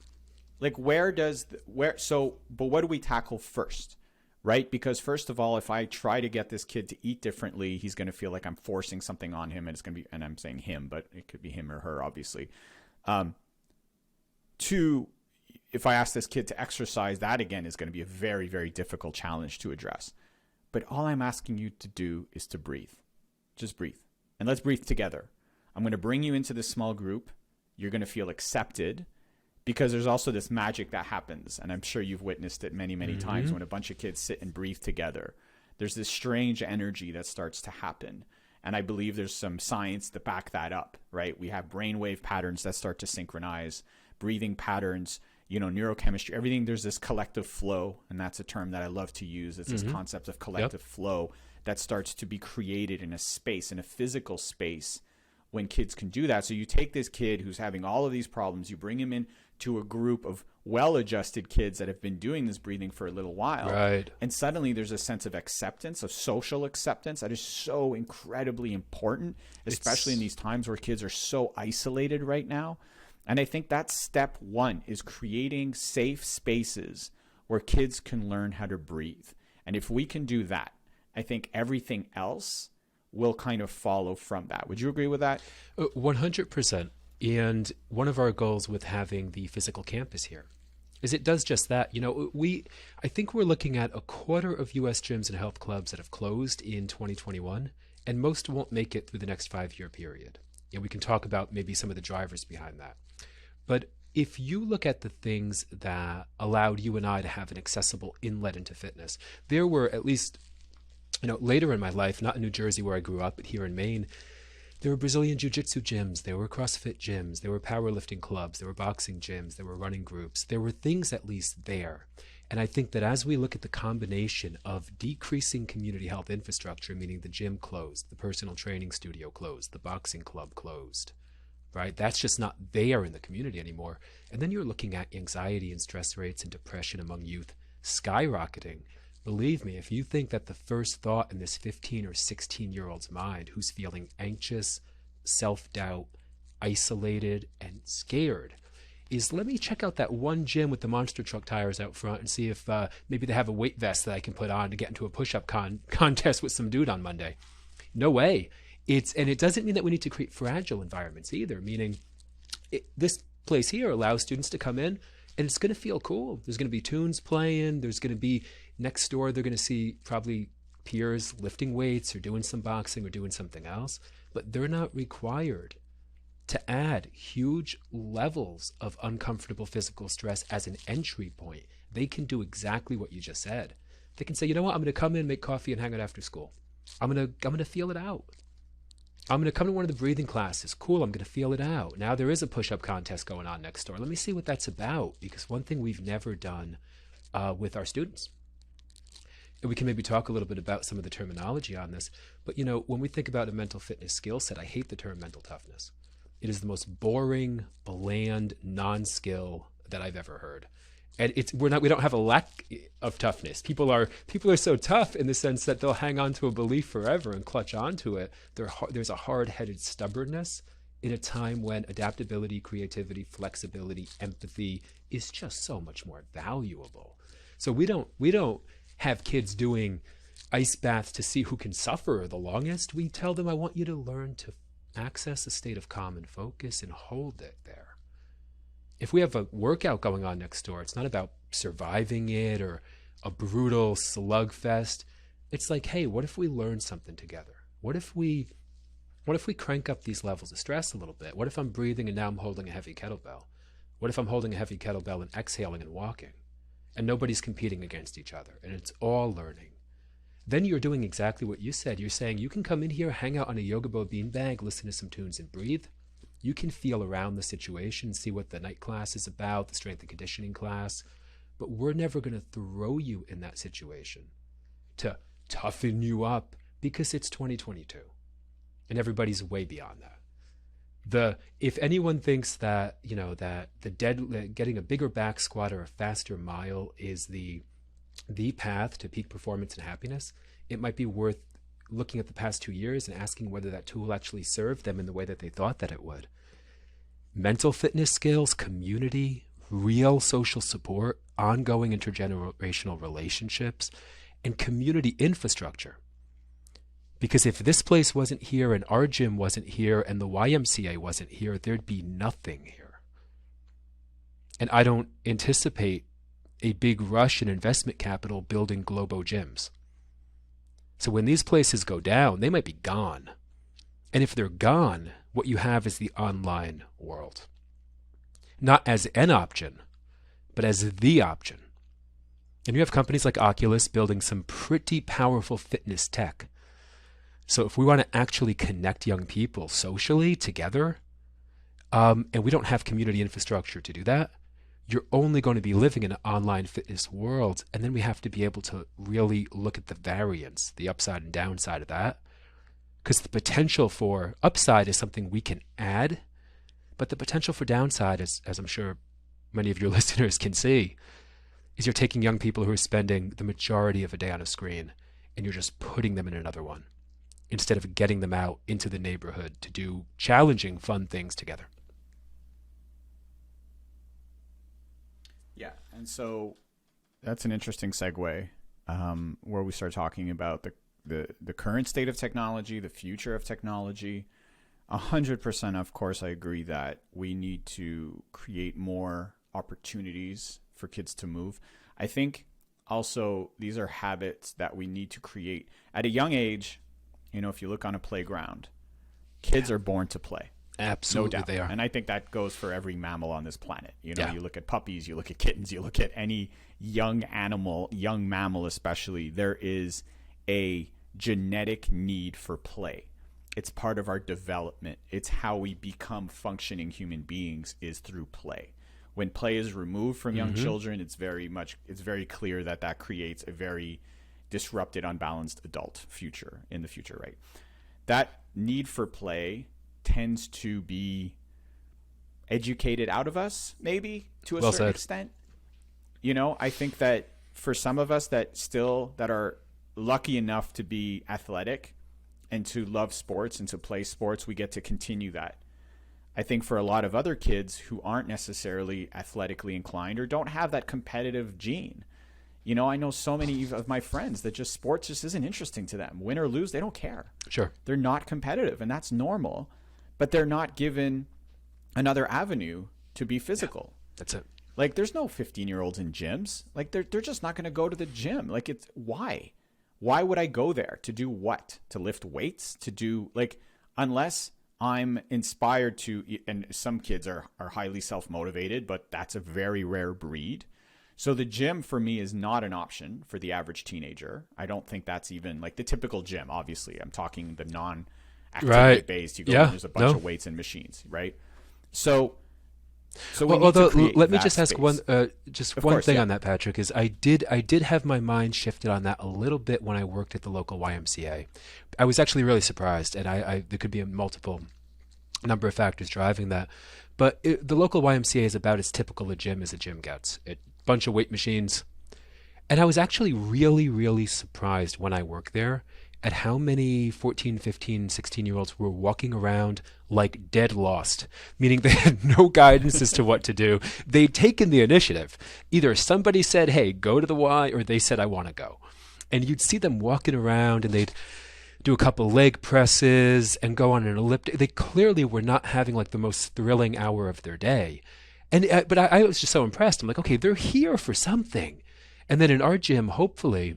Like but what do we tackle first, right? Because first of all, if I try to get this kid to eat differently, he's going to feel like I'm forcing something on him, and it's going to be, and I'm saying him, but it could be him or her, obviously. Two, if I ask this kid to exercise, that again is going to be a very, very difficult challenge to address. But all I'm asking you to do is to breathe. Just breathe. And let's breathe together. I'm going to bring you into this small group. You're going to feel accepted, because there's also this magic that happens. And I'm sure you've witnessed it many, many times when a bunch of kids sit and breathe together. There's this strange energy that starts to happen. And I believe there's some science to back that up, right? We have brainwave patterns that start to synchronize, breathing patterns, neurochemistry, everything. There's this collective flow. And that's a term that I love to use. It's this concept of collective flow that starts to be created in a space, in a physical space, when kids can do that. So you take this kid who's having all of these problems, you bring him in to a group of well-adjusted kids that have been doing this breathing for a little while. Right. And suddenly there's a sense of acceptance, of social acceptance, that is so incredibly important, especially in these times where kids are so isolated right now. And I think that's step one, is creating safe spaces where kids can learn how to breathe. And if we can do that, I think everything else will kind of follow from that. Would you agree with that? 100%. And one of our goals with having the physical campus here is it does just that. I think we're looking at a quarter of U.S. gyms and health clubs that have closed in 2021, and most won't make it through the next 5-year period. And we can talk about maybe some of the drivers behind that. But if you look at the things that allowed you and I to have an accessible inlet into fitness, there were at least, later in my life, not in New Jersey where I grew up, but here in Maine, there were Brazilian Jiu-Jitsu gyms, there were CrossFit gyms, there were powerlifting clubs, there were boxing gyms, there were running groups. There were things at least there. And I think that as we look at the combination of decreasing community health infrastructure, meaning the gym closed, the personal training studio closed, the boxing club closed, right? That's just not there in the community anymore. And then you're looking at anxiety and stress rates and depression among youth skyrocketing. Believe me, if you think that the first thought in this 15 or 16-year-old's mind who's feeling anxious, self-doubt, isolated, and scared is, let me check out that one gym with the monster truck tires out front and see if maybe they have a weight vest that I can put on to get into a push-up contest with some dude on Monday. No way. And it doesn't mean that we need to create fragile environments either, meaning this place here allows students to come in and it's going to feel cool. There's going to be tunes playing. There's going to be next door, they're going to see probably peers lifting weights or doing some boxing or doing something else, but they're not required to add huge levels of uncomfortable physical stress as an entry point. They can do exactly what you just said. They can say, you know what, I'm going to come in, make coffee, and hang out after school. I'm going to feel it out. I'm going to come to one of the breathing classes. Cool, I'm going to feel it out. Now there is a push-up contest going on next door. Let me see what that's about, because one thing we've never done with our students, and we can maybe talk a little bit about some of the terminology on this, but when we think about a mental fitness skill set, I hate the term mental toughness. It is the most boring, bland, non-skill that I've ever heard. And we don't have a lack of toughness. People are so tough in the sense that they'll hang on to a belief forever and clutch onto it. There's a hard-headed stubbornness in a time when adaptability, creativity, flexibility, empathy is just so much more valuable. So we don't have kids doing ice baths to see who can suffer the longest. We tell them, I want you to learn to access a state of calm and focus and hold it there. If we have a workout going on next door, it's not about surviving it or a brutal slugfest. It's like, hey, what if we learn something together? What if we crank up these levels of stress a little bit? What if I'm breathing and now I'm holding a heavy kettlebell? What if I'm holding a heavy kettlebell and exhaling and walking? And nobody's competing against each other, and it's all learning. Then you're doing exactly what you said. You're saying you can come in here, hang out on a yoga bow beanbag, listen to some tunes and breathe. You can feel around the situation, see what the night class is about, the strength and conditioning class, but we're never going to throw you in that situation to toughen you up because it's 2022 and everybody's way beyond that. If anyone thinks that, getting a bigger back squat or a faster mile is the path to peak performance and happiness, it might be worth looking at the past 2 years and asking whether that tool actually served them in the way that they thought that it would. Mental fitness skills, community, real social support, ongoing intergenerational relationships, and community infrastructure. Because if this place wasn't here and our gym wasn't here and the YMCA wasn't here, there'd be nothing here. And I don't anticipate a big rush in investment capital building Globo gyms. So when these places go down, they might be gone. And if they're gone, what you have is the online world. Not as an option, but as the option. And you have companies like Oculus building some pretty powerful fitness tech. So if we want to actually connect young people socially together, and we don't have community infrastructure to do that, you're only going to be living in an online fitness world. And then we have to be able to really look at the variance, the upside and downside of that. Because the potential for upside is something we can add, but the potential for downside, as I'm sure many of your listeners can see, is you're taking young people who are spending the majority of a day on a screen and you're just putting them in another one instead of getting them out into the neighborhood to do challenging, fun things together. Yeah, and so that's an interesting segue where we start talking about the current state of technology, the future of technology. 100%, of course, I agree that we need to create more opportunities for kids to move. I think also these are habits that we need to create at a young age. If you look on a playground, kids are born to play. Absolutely, no doubt. They are. And I think that goes for every mammal on this planet. You look at puppies, you look at kittens, you look at any young animal, young mammal especially, there is a genetic need for play. It's part of our development. It's how we become functioning human beings is through play. When play is removed from young children, it's very clear that creates a very disrupted, unbalanced adult future in the future, right? That need for play tends to be educated out of us, maybe to a certain extent. I think that for some of us that are lucky enough to be athletic and to love sports and to play sports, we get to continue that. I think for a lot of other kids who aren't necessarily athletically inclined or don't have that competitive gene, I know so many of my friends that sports just isn't interesting to them. Win or lose, they don't care. Sure. They're not competitive, and that's normal, but they're not given another avenue to be physical. Yeah, that's it. Like, there's no 15-year-olds in gyms. Like, they're just not going to go to the gym. Like, it's why? Why would I go there? To do what? To lift weights? To do, unless I'm inspired to, and some kids are highly self-motivated, but that's a very rare breed. So the gym for me is not an option for the average teenager. I don't think that's even the typical gym. Obviously, I'm talking the non-activity based. You go and there's a bunch of weights and machines, right? So let me just ask space. one thing on that, Patrick. Is I did have my mind shifted on that a little bit when I worked at the local YMCA. I was actually really surprised, and there could be multiple number of factors driving that. But the local YMCA is about as typical a gym as a gym gets. A bunch of weight machines. And I was actually really, really surprised when I worked there at how many 14, 15, 16-year-olds were walking around like dead lost, meaning they had no guidance as to what to do. They'd taken the initiative. Either somebody said, hey, go to the Y, or they said, I want to go. And you'd see them walking around and they'd do a couple leg presses and go on an elliptic. They clearly were not having like the most thrilling hour of their day. But I was just so impressed. I'm like, okay, they're here for something. And then in our gym, hopefully,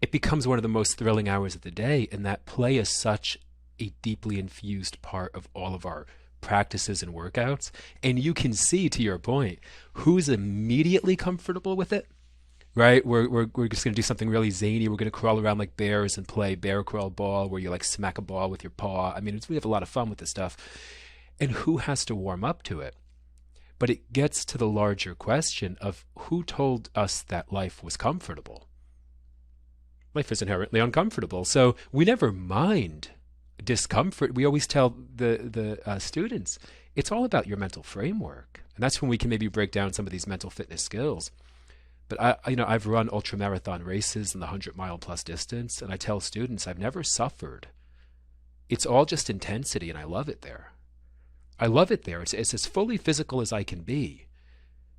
it becomes one of the most thrilling hours of the day, and that play is such a deeply infused part of all of our practices and workouts. And you can see, to your point, who's immediately comfortable with it, right? We're just going to do something really zany. We're going to crawl around like bears and play bear crawl ball, where you like smack a ball with your paw. I mean, we have a lot of fun with this stuff. And who has to warm up to it? But it gets to the larger question of who told us that life was comfortable. Life is inherently uncomfortable. So we never mind discomfort. We always tell the students, it's all about your mental framework. And that's when we can maybe break down some of these mental fitness skills. But I've run ultramarathon races in the 100-mile plus distance, and I tell students I've never suffered. It's all just intensity, and I love it there. I love it there. It's as fully physical as I can be.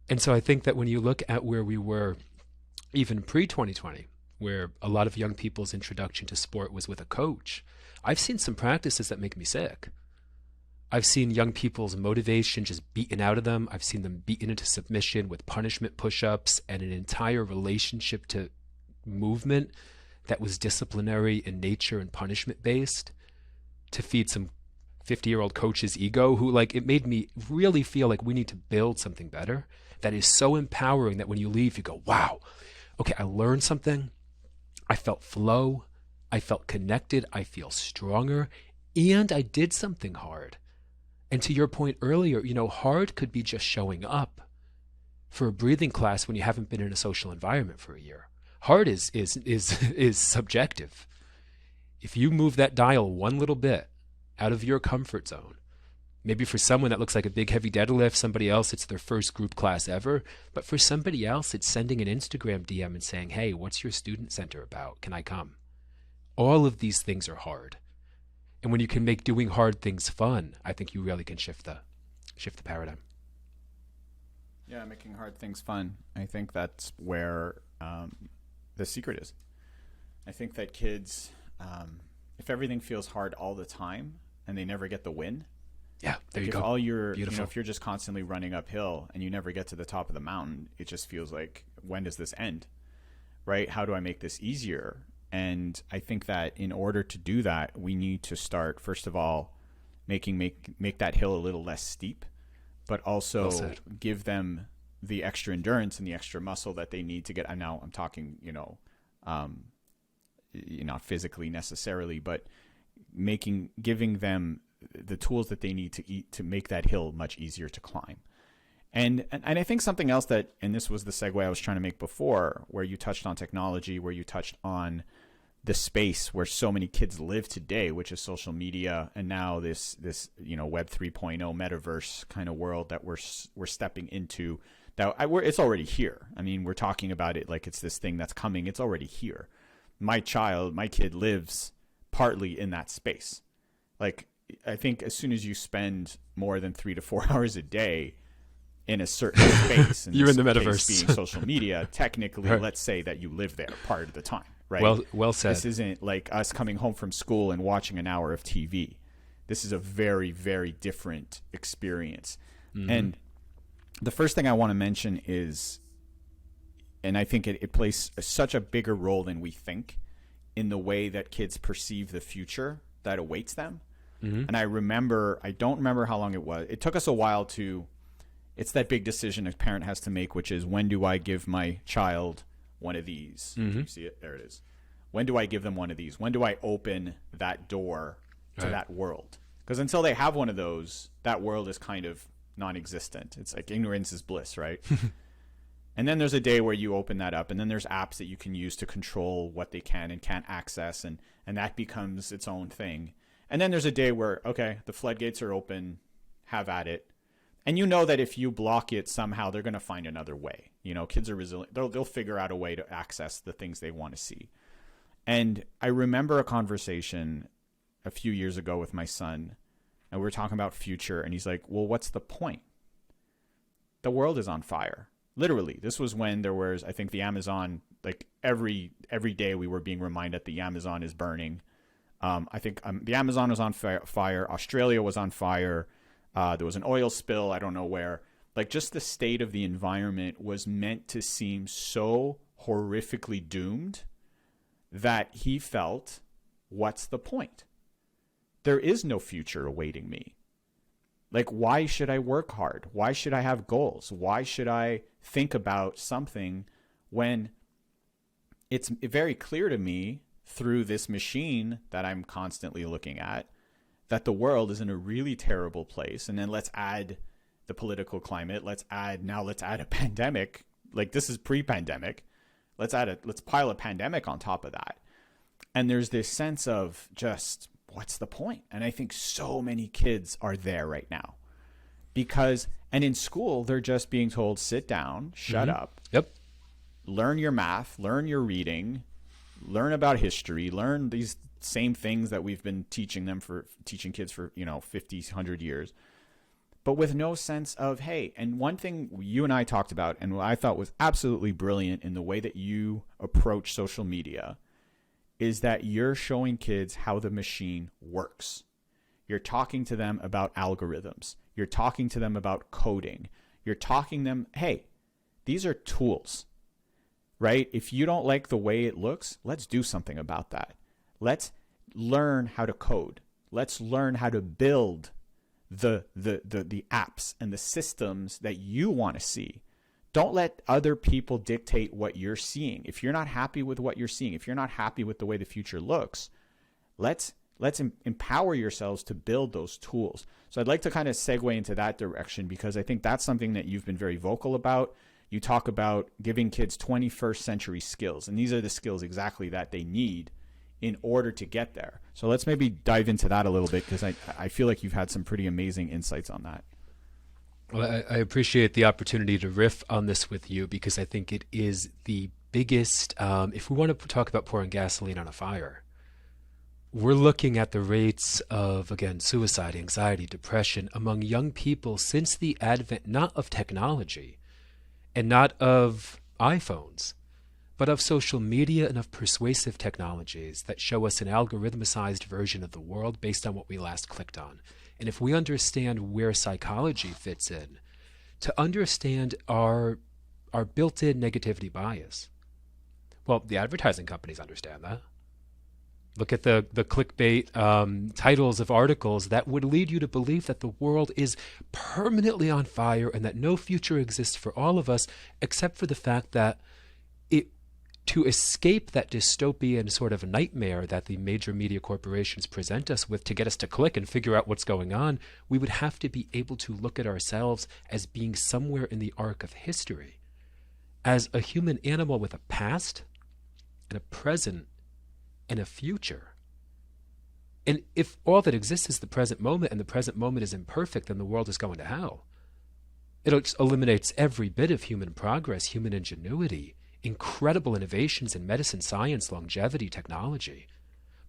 And so I think that when you look at where we were even pre-2020, where a lot of young people's introduction to sport was with a coach, I've seen some practices that make me sick. I've seen young people's motivation just beaten out of them. I've seen them beaten into submission with punishment push-ups and an entire relationship to movement that was disciplinary in nature and punishment-based to feed some 50-year-old coach's ego who, like, it made me really feel like we need to build something better that is so empowering that when you leave, you go, wow, okay, I learned something. I felt flow. I felt connected. I feel stronger. And I did something hard. And to your point earlier, hard could be just showing up for a breathing class when you haven't been in a social environment for a year. Hard is subjective. If you move that dial one little bit out of your comfort zone, maybe for someone that looks like a big heavy deadlift, somebody else it's their first group class ever, but for somebody else it's sending an Instagram DM and saying, hey, what's your student center about? Can I come? All of these things are hard. And when you can make doing hard things fun, I think you really can shift the paradigm. Yeah, making hard things fun. I think that's where the secret is. I think that kids, if everything feels hard all the time and they never get the win, yeah, there like you go. All you're, Beautiful. If you're just constantly running uphill and you never get to the top of the mountain, it just feels like, when does this end? Right? How do I make this easier? And I think that in order to do that, we need to start, first of all, make that hill a little less steep, but also give them the extra endurance and the extra muscle that they need to get. And now I'm talking, not physically necessarily, but giving them the tools that they need to make that hill much easier to climb. And I think something else and this was the segue I was trying to make before, where you touched on technology, where you touched on the space where so many kids live today, which is social media, and now this Web 3.0 metaverse kind of world that we're stepping into. That it's already here. I mean, we're talking about it like it's this thing that's coming. It's already here. My kid lives partly in that space. Like, I think as soon as you spend more than 3 to 4 hours a day in a certain space, and you're in the metaverse, being social media, technically, right. Let's say that you live there part of the time, right? Well said. This isn't like us coming home from school and watching an hour of TV. This is a very, very different experience. Mm-hmm. And the first thing I want to mention is, and I think it plays such a bigger role than we think in the way that kids perceive the future that awaits them. Mm-hmm. And I don't remember how long it was. It took us a while it's that big decision a parent has to make, which is, when do I give my child one of these? Mm-hmm. You see it? There it is. When do I give them one of these? When do I open that door to that world? Because until they have one of those, that world is kind of non-existent. It's like ignorance is bliss, right? And then there's a day where you open that up, and then there's apps that you can use to control what they can and can't access, and that becomes its own thing. And then there's a day where, okay, the floodgates are open, have at it. And you know that if you block it somehow, they're going to find another way. Kids are resilient. They'll figure out a way to access the things they want to see. And I remember a conversation a few years ago with my son, and we were talking about future, and he's like, well, what's the point? The world is on fire. Literally, this was when there was, I think, the Amazon, like every day we were being reminded the Amazon is burning. I think the Amazon was on fire. Australia was on fire. There was an oil spill. I don't know where. Like, just the state of the environment was meant to seem so horrifically doomed that he felt, what's the point? There is no future awaiting me. Like, why should I work hard? Why should I have goals? Why should I think about something when it's very clear to me through this machine that I'm constantly looking at that the world is in a really terrible place? And then let's add the political climate. Let's add a pandemic. Like, this is pre-pandemic. Let's pile a pandemic on top of that. And there's this sense of just, what's the point? And I think so many kids are there right now and in school, they're just being told, sit down, shut up. Yep. Learn your math, learn your reading, learn about history, learn these same things that we've been teaching kids for, 50, 100 years, but with no sense of, hey, and one thing you and I talked about and what I thought was absolutely brilliant in the way that you approach social media is that you're showing kids how the machine works. You're talking to them about algorithms. You're talking to them about coding. You're talking them, hey, these are tools, right? If you don't like the way it looks, let's do something about that. Let's learn how to code. Let's learn how to build the apps and the systems that you want to see. Don't let other people dictate what you're seeing. If you're not happy with what you're seeing, if you're not happy with the way the future looks, let's empower yourselves to build those tools. So I'd like to kind of segue into that direction because I think that's something that you've been very vocal about. You talk about giving kids 21st century skills, and these are the skills exactly that they need in order to get there. So let's maybe dive into that a little bit because I feel like you've had some pretty amazing insights on that. Well, I appreciate the opportunity to riff on this with you because I think it is the biggest, if we want to talk about pouring gasoline on a fire, we're looking at the rates of, again, suicide, anxiety, depression among young people since the advent, not of technology and not of iPhones, but of social media and of persuasive technologies that show us an algorithmicized version of the world based on what we last clicked on. And if we understand where psychology fits in, to understand our built-in negativity bias, well, the advertising companies understand that. Look at the clickbait titles of articles that would lead you to believe that the world is permanently on fire and that no future exists for all of us, except for the fact that to escape that dystopian sort of nightmare that the major media corporations present us with to get us to click and figure out what's going on, we would have to be able to look at ourselves as being somewhere in the arc of history, as a human animal with a past and a present and a future. And if all that exists is the present moment and the present moment is imperfect, then the world is going to hell. It eliminates every bit of human progress, human ingenuity, incredible innovations in medicine, science, longevity, technology.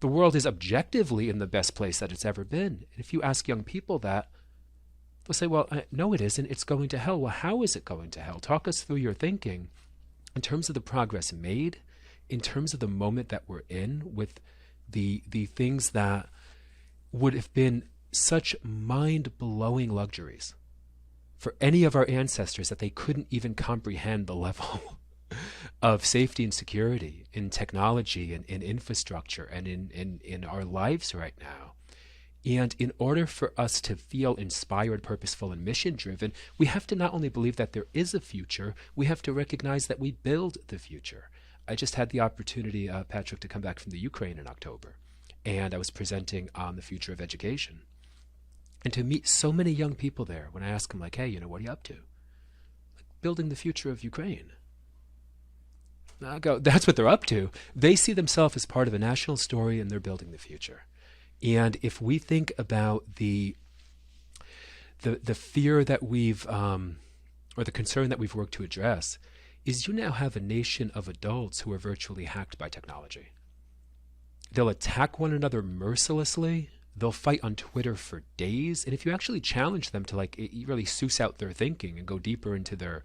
The world is objectively in the best place that it's ever been. And if you ask young people that, they'll say, well, no, it isn't. It's going to hell. Well, how is it going to hell? Talk us through your thinking in terms of the progress made, in terms of the moment that we're in, with the things that would have been such mind-blowing luxuries for any of our ancestors that they couldn't even comprehend the level of safety and security in technology and in infrastructure and in our lives right now. And in order for us to feel inspired, purposeful, and mission-driven, we have to not only believe that there is a future, we have to recognize that we build the future. I just had the opportunity, Patrick, to come back from the Ukraine in October, and I was presenting on the future of education. And to meet so many young people there, when I ask them, like, hey, what are you up to? Like, building the future of Ukraine. I go, that's what they're up to. They see themselves as part of a national story, and they're building the future. And if we think about the fear that we've, or the concern that we've worked to address, is you now have a nation of adults who are virtually hacked by technology. They'll attack one another mercilessly. They'll fight on Twitter for days. And if you actually challenge them to really suss out their thinking and go deeper into their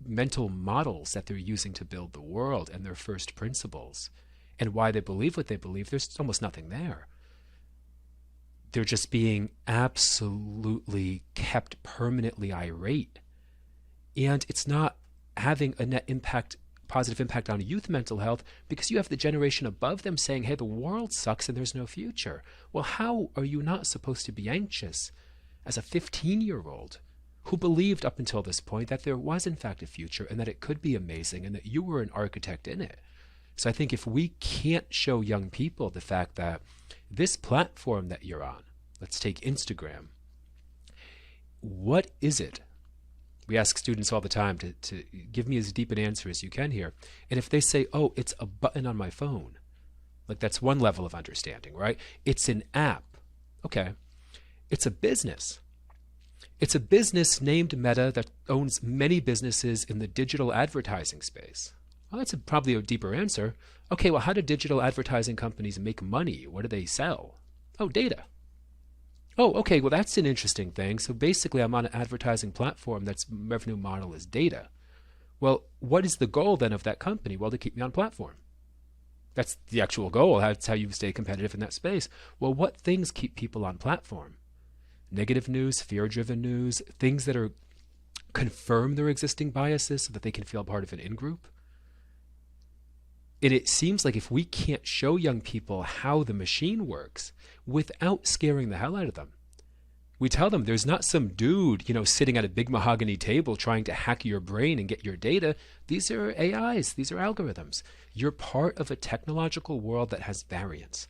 mental models that they're using to build the world and their first principles and why they believe what they believe, there's almost nothing there. They're just being absolutely kept permanently irate. And it's not having a net impact, positive impact on youth mental health, because you have the generation above them saying, hey, the world sucks and there's no future. Well, how are you not supposed to be anxious as a 15-year-old who believed up until this point that there was in fact a future and that it could be amazing and that you were an architect in it? So I think if we can't show young people the fact that this platform that you're on, let's take Instagram, what is it? We ask students all the time to give me as deep an answer as you can here. And if they say, oh, it's a button on my phone, like that's one level of understanding, right? It's an app. Okay. It's a business. It's a business named Meta that owns many businesses in the digital advertising space. Well, that's probably a deeper answer. Okay, well, how do digital advertising companies make money? What do they sell? Oh, data. Oh, okay, well, that's an interesting thing. So basically, I'm on an advertising platform that's revenue model is data. Well, what is the goal then of that company? Well, to keep me on platform. That's the actual goal. That's how you stay competitive in that space. Well, what things keep people on platform? Negative news, fear-driven news, things that are confirm their existing biases so that they can feel part of an in-group. And it seems like if we can't show young people how the machine works without scaring the hell out of them, we tell them there's not some dude, sitting at a big mahogany table trying to hack your brain and get your data. These are AIs. These are algorithms. You're part of a technological world that has variance.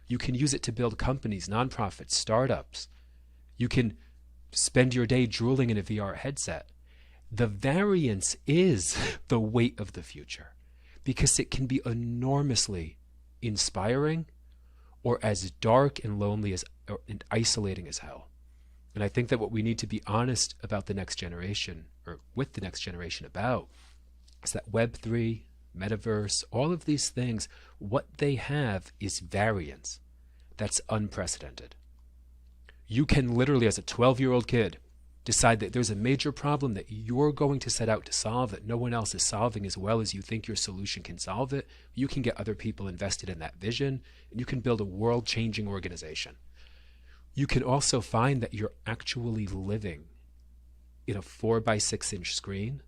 You can use it to build companies, nonprofits, startups. You can spend your day drooling in a VR headset. The variance is the weight of the future, because it can be enormously inspiring or as dark and lonely and isolating as hell. And I think that what we need to be honest about the next generation, or with the next generation about, is that Web3, metaverse, all of these things, what they have is variance that's unprecedented. You can literally, as a 12-year-old kid, decide that there's a major problem that you're going to set out to solve that no one else is solving as well as you think your solution can solve it. You can get other people invested in that vision, and you can build a world-changing organization. You can also find that you're actually living in a 4x6-inch screen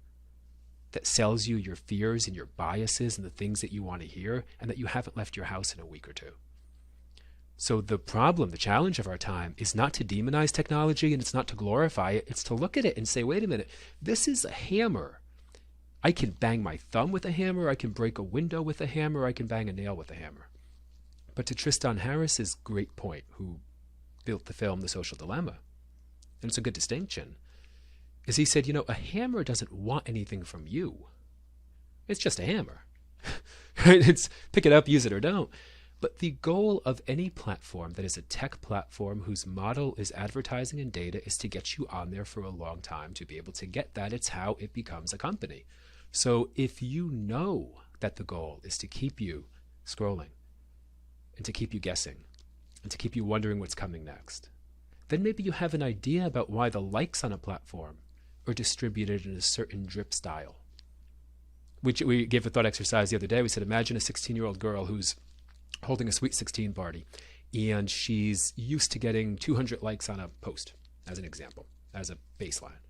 that sells you your fears and your biases and the things that you want to hear, and that you haven't left your house in a week or two. So the problem, the challenge of our time is not to demonize technology, and it's not to glorify it. It's to look at it and say, wait a minute, this is a hammer. I can bang my thumb with a hammer. I can break a window with a hammer. I can bang a nail with a hammer. But to Tristan Harris's great point, who built the film The Social Dilemma, and it's a good distinction, is he said, a hammer doesn't want anything from you. It's just a hammer. It's pick it up, use it, or don't. But the goal of any platform that is a tech platform whose model is advertising and data is to get you on there for a long time. To be able to get that, it's how it becomes a company. So if you know that the goal is to keep you scrolling and to keep you guessing and to keep you wondering what's coming next, then maybe you have an idea about why the likes on a platform are distributed in a certain drip style. We gave a thought exercise the other day. We said, imagine a 16-year-old girl who's holding a Sweet 16 party, and she's used to getting 200 likes on a post, as an example, as a baseline.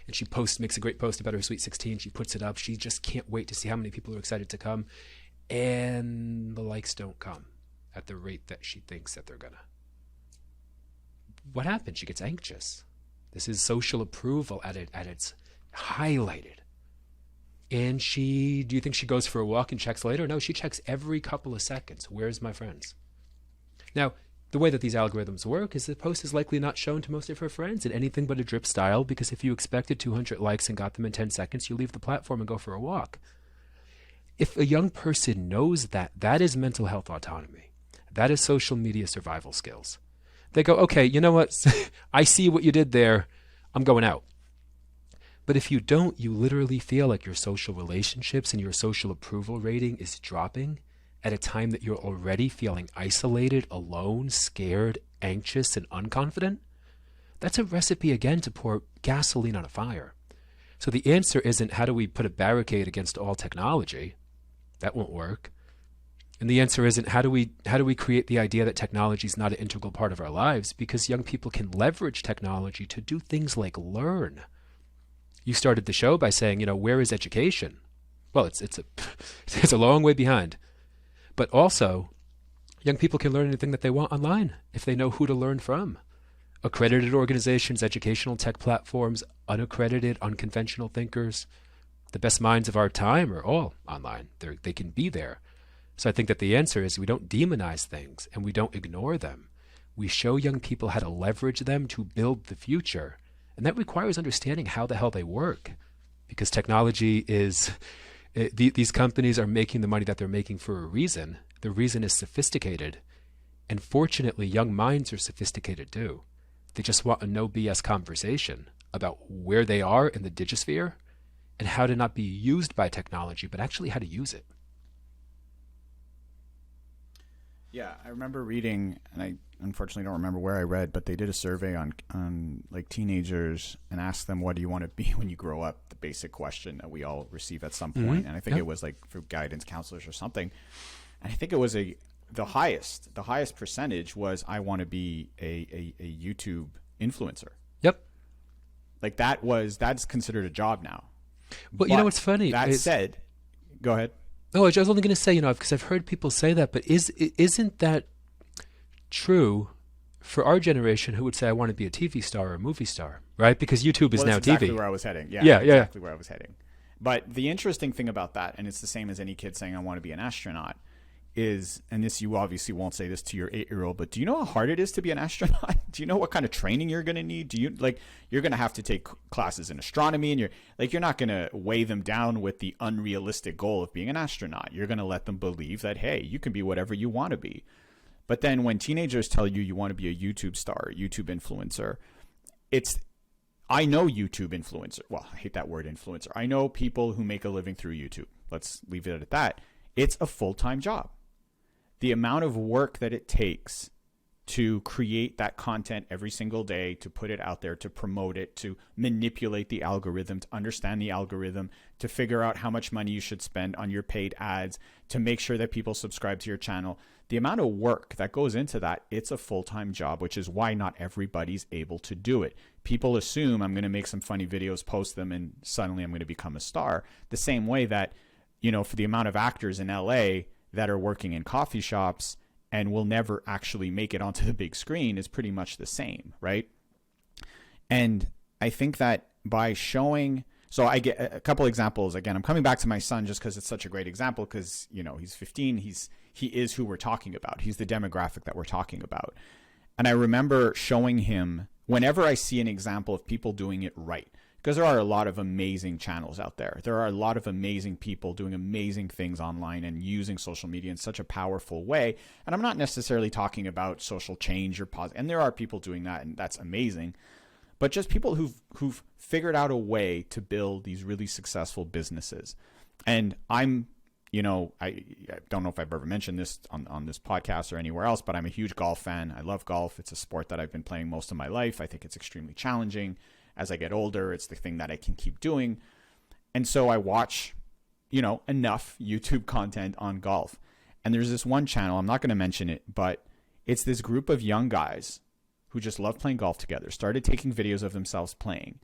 And she makes a great post about her Sweet 16. She puts it up. She just can't wait to see how many people are excited to come. And the likes don't come at the rate that she thinks that they're gonna. What happens? She gets anxious. This is social approval at its highlighted. And do you think she goes for a walk and checks later? No, she checks every couple of seconds. Where's my friends? Now, the way that these algorithms work is the post is likely not shown to most of her friends in anything but a drip style, because if you expected 200 likes and got them in 10 seconds, you leave the platform and go for a walk. If a young person knows that, that is mental health autonomy. That is social media survival skills. They go, okay, you know what? I see what you did there. I'm going out. But if you don't, you literally feel like your social relationships and your social approval rating is dropping at a time that you're already feeling isolated, alone, scared, anxious, and unconfident. That's a recipe, again, to pour gasoline on a fire. So the answer isn't how do we put a barricade against all technology? That won't work. And the answer isn't how do we create the idea that technology is not an integral part of our lives, because young people can leverage technology to do things like learn. You started the show by saying, where is education? Well, it's a long way behind. But also, young people can learn anything that they want online if they know who to learn from. Accredited organizations, educational tech platforms, unaccredited, unconventional thinkers, the best minds of our time are all online. They can be there. So I think that the answer is we don't demonize things and we don't ignore them. We show young people how to leverage them to build the future. And that requires understanding how the hell they work. Because technology these companies are making the money that they're making for a reason. The reason is sophisticated. And fortunately, young minds are sophisticated too. They just want a no BS conversation about where they are in the digisphere and how to not be used by technology, but actually how to use it. Yeah, I remember reading, and I unfortunately don't remember where I read, but they did a survey on like teenagers and asked them, what do you want to be when you grow up? The basic question that we all receive at some point. Mm-hmm. And I think it was like for guidance counselors or something. And I think it was the highest percentage was I want to be a YouTube influencer. Yep. Like that's considered a job now. But you know what's funny? That said, go ahead. Oh, I was only going to say, because I've heard people say that, but isn't that true for our generation who would say, I want to be a TV star or a movie star, right? Because YouTube is now that's exactly TV. Where I was heading. Yeah, exactly where I was heading. But the interesting thing about that, and it's the same as any kid saying, I want to be an astronaut, is, and this, you obviously won't say this to your 8-year-old, but do you know how hard it is to be an astronaut? Do you know what kind of training you're going to need? You're going to have to take classes in astronomy, and you're not going to weigh them down with the unrealistic goal of being an astronaut. You're going to let them believe that, hey, you can be whatever you want to be. But then when teenagers tell you want to be a YouTube star, YouTube influencer, I know YouTube influencer. Well, I hate that word influencer. I know people who make a living through YouTube. Let's leave it at that. It's a full-time job. The amount of work that it takes to create that content every single day, to put it out there, to promote it, to manipulate the algorithm, to understand the algorithm, to figure out how much money you should spend on your paid ads, to make sure that people subscribe to your channel. The amount of work that goes into that, it's a full-time job, which is why not everybody's able to do it. People assume I'm going to make some funny videos, post them, and suddenly I'm going to become a star. The same way that, for the amount of actors in LA that are working in coffee shops and will never actually make it onto the big screen is pretty much the same, right? And I think that by showing, so I get a couple examples. Again, I'm coming back to my son just because it's such a great example because, he's 15. He is who we're talking about. He's the demographic that we're talking about. And I remember showing him whenever I see an example of people doing it right, because there are a lot of amazing channels out there. There are a lot of amazing people doing amazing things online and using social media in such a powerful way. And I'm not necessarily talking about social change or positive. And there are people doing that, and that's amazing. But just people who've figured out a way to build these really successful businesses. And I'm, I don't know if I've ever mentioned this on this podcast or anywhere else, but I'm a huge golf fan. I love golf. It's a sport that I've been playing most of my life. I think it's extremely challenging. As I get older, it's the thing that I can keep doing. And so I watch, enough YouTube content on golf. And there's this one channel, I'm not going to mention it, but it's this group of young guys who just love playing golf together, started taking videos of themselves playing,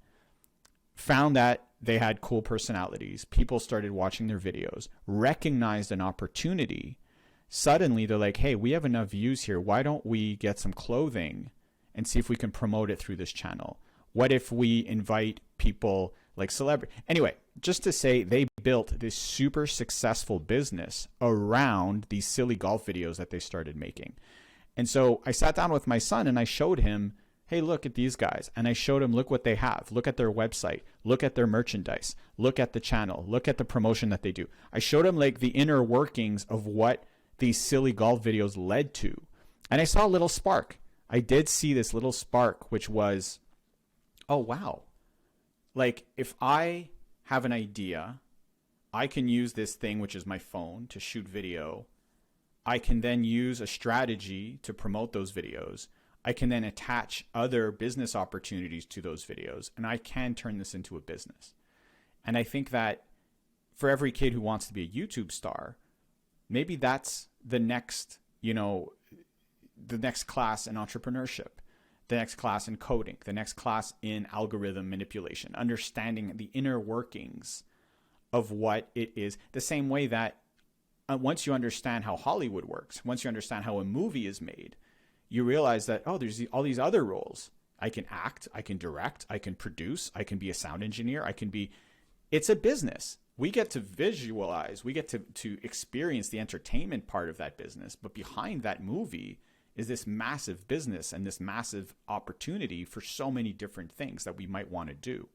found that they had cool personalities. People started watching their videos, recognized an opportunity. Suddenly they're like, hey, we have enough views here. Why don't we get some clothing and see if we can promote it through this channel? What if we invite people like celebrities? Anyway, just to say they built this super successful business around these silly golf videos that they started making. And so I sat down with my son and I showed him, hey, look at these guys. And I showed him, look what they have. Look at their website. Look at their merchandise. Look at the channel. Look at the promotion that they do. I showed him like the inner workings of what these silly golf videos led to. And I saw a little spark. I did see this little spark, which was, oh, wow. Like, if I have an idea, I can use this thing, which is my phone, to shoot video. I can then use a strategy to promote those videos. I can then attach other business opportunities to those videos, and I can turn this into a business. And I think that for every kid who wants to be a YouTube star, maybe that's the next, the next class in entrepreneurship, the next class in coding, the next class in algorithm manipulation, understanding the inner workings of what it is. The same way that once you understand how Hollywood works, once you understand how a movie is made, you realize that, oh, there's all these other roles. I can act, I can direct, I can produce, I can be a sound engineer, it's a business. We get to visualize, we get to experience the entertainment part of that business, but behind that movie is this massive business and this massive opportunity for so many different things that we might want to do.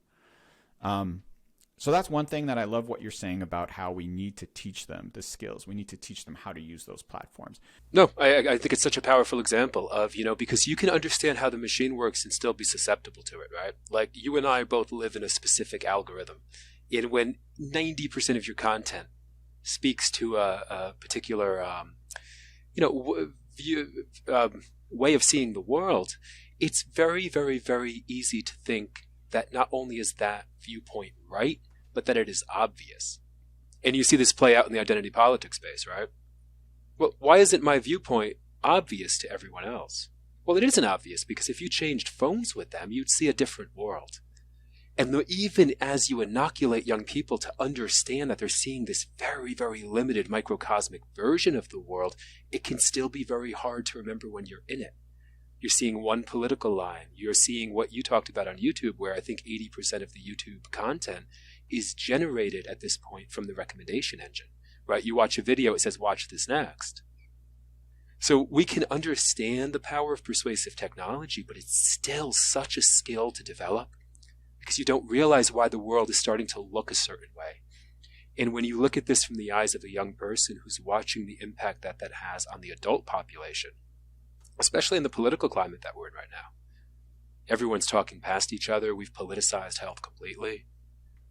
So that's one thing that I love what you're saying about how we need to teach them the skills. We need to teach them how to use those platforms. No, I think it's such a powerful example of, because you can understand how the machine works and still be susceptible to it, right? Like you and I both live in a specific algorithm. And when 90% of your content speaks to a particular, way of seeing the world, it's very, very, very easy to think that not only is that viewpoint right, but that it is obvious. And you see this play out in the identity politics space, right? Well, why isn't my viewpoint obvious to everyone else? Well, it isn't obvious because if you changed phones with them, you'd see a different world. And even as you inoculate young people to understand that they're seeing this very, very limited microcosmic version of the world, it can still be very hard to remember when you're in it. You're seeing one political line. You're seeing what you talked about on YouTube, where I think 80% of the YouTube content is generated at this point from the recommendation engine, right? You watch a video, it says, watch this next. So we can understand the power of persuasive technology, but it's still such a skill to develop because you don't realize why the world is starting to look a certain way. And when you look at this from the eyes of a young person who's watching the impact that has on the adult population, especially in the political climate that we're in right now. Everyone's talking past each other. We've politicized health completely.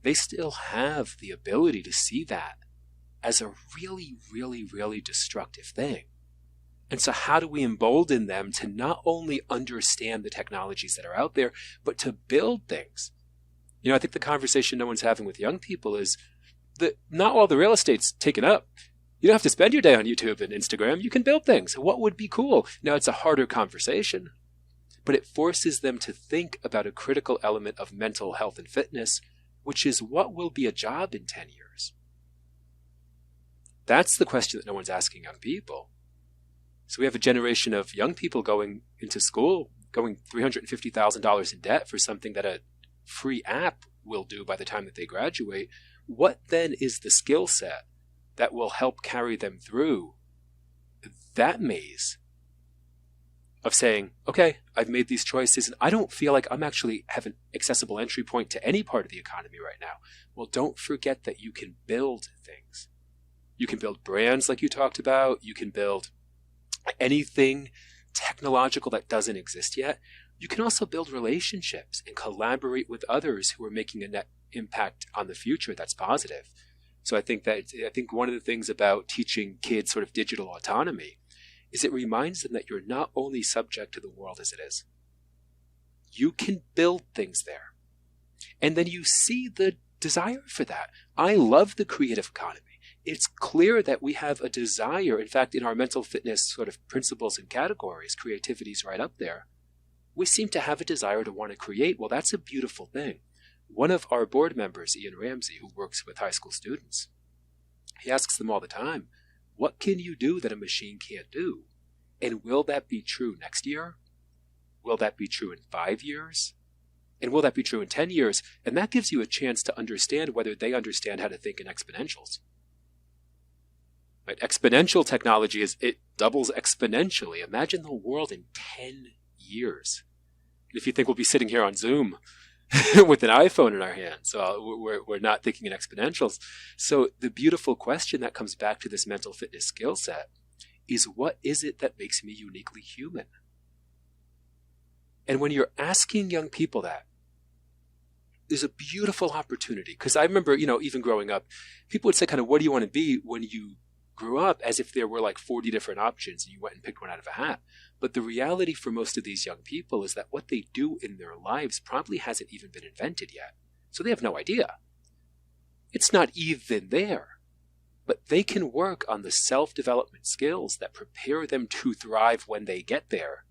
They still have the ability to see that as a really, really, really destructive thing. And so how do we embolden them to not only understand the technologies that are out there, but to build things? I think the conversation no one's having with young people is that not all the real estate's taken up. You don't have to spend your day on YouTube and Instagram. You can build things. What would be cool? Now, it's a harder conversation, but it forces them to think about a critical element of mental health and fitness, which is what will be a job in 10 years? That's the question that no one's asking young people. So we have a generation of young people going into school, going $350,000 in debt for something that a free app will do by the time that they graduate. What then is the skill set that will help carry them through that maze of saying, okay, I've made these choices and I don't feel like I'm actually have an accessible entry point to any part of the economy right now. Well, don't forget that you can build things. You can build brands like you talked about. You can build anything technological that doesn't exist yet. You can also build relationships and collaborate with others who are making a net impact on the future that's positive. So I think one of the things about teaching kids sort of digital autonomy is it reminds them that you're not only subject to the world as it is. You can build things there. And then you see the desire for that. I love the creative economy. It's clear that we have a desire. In fact, in our mental fitness sort of principles and categories, creativity is right up there. We seem to have a desire to want to create. Well, that's a beautiful thing. One of our board members, Ian Ramsey, who works with high school students, he asks them all the time, what can you do that a machine can't do? And will that be true next year? Will that be true in 5 years? And will that be true in 10 years? And that gives you a chance to understand whether they understand how to think in exponentials. Right? Exponential technology it doubles exponentially. Imagine the world in 10 years. And if you think we'll be sitting here on Zoom with an iPhone in our hands, we're not thinking in exponentials. So the beautiful question that comes back to this mental fitness skill set is, what is it that makes me uniquely human? And when you're asking young people that, there's a beautiful opportunity. Because I remember, even growing up, people would say kind of, what do you want to be when you grew up, as if there were like 40 different options and you went and picked one out of a hat. But the reality for most of these young people is that what they do in their lives probably hasn't even been invented yet. So they have no idea. It's not even there. But they can work on the self-development skills that prepare them to thrive when they get there.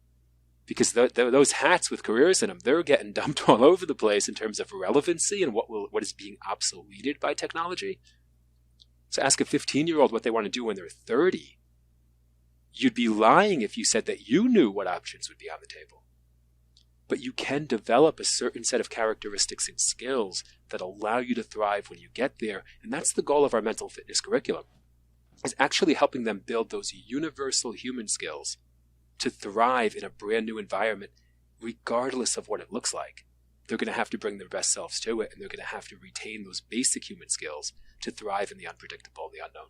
Because those hats with careers in them, they're getting dumped all over the place in terms of relevancy and what is being obsoleted by technology. So ask a 15-year-old what they want to do when they're 30. You'd be lying if you said that you knew what options would be on the table. But you can develop a certain set of characteristics and skills that allow you to thrive when you get there. And that's the goal of our mental fitness curriculum, is actually helping them build those universal human skills to thrive in a brand new environment, regardless of what it looks like. They're going to have to bring their best selves to it, and they're going to have to retain those basic human skills to thrive in the unpredictable, the unknown.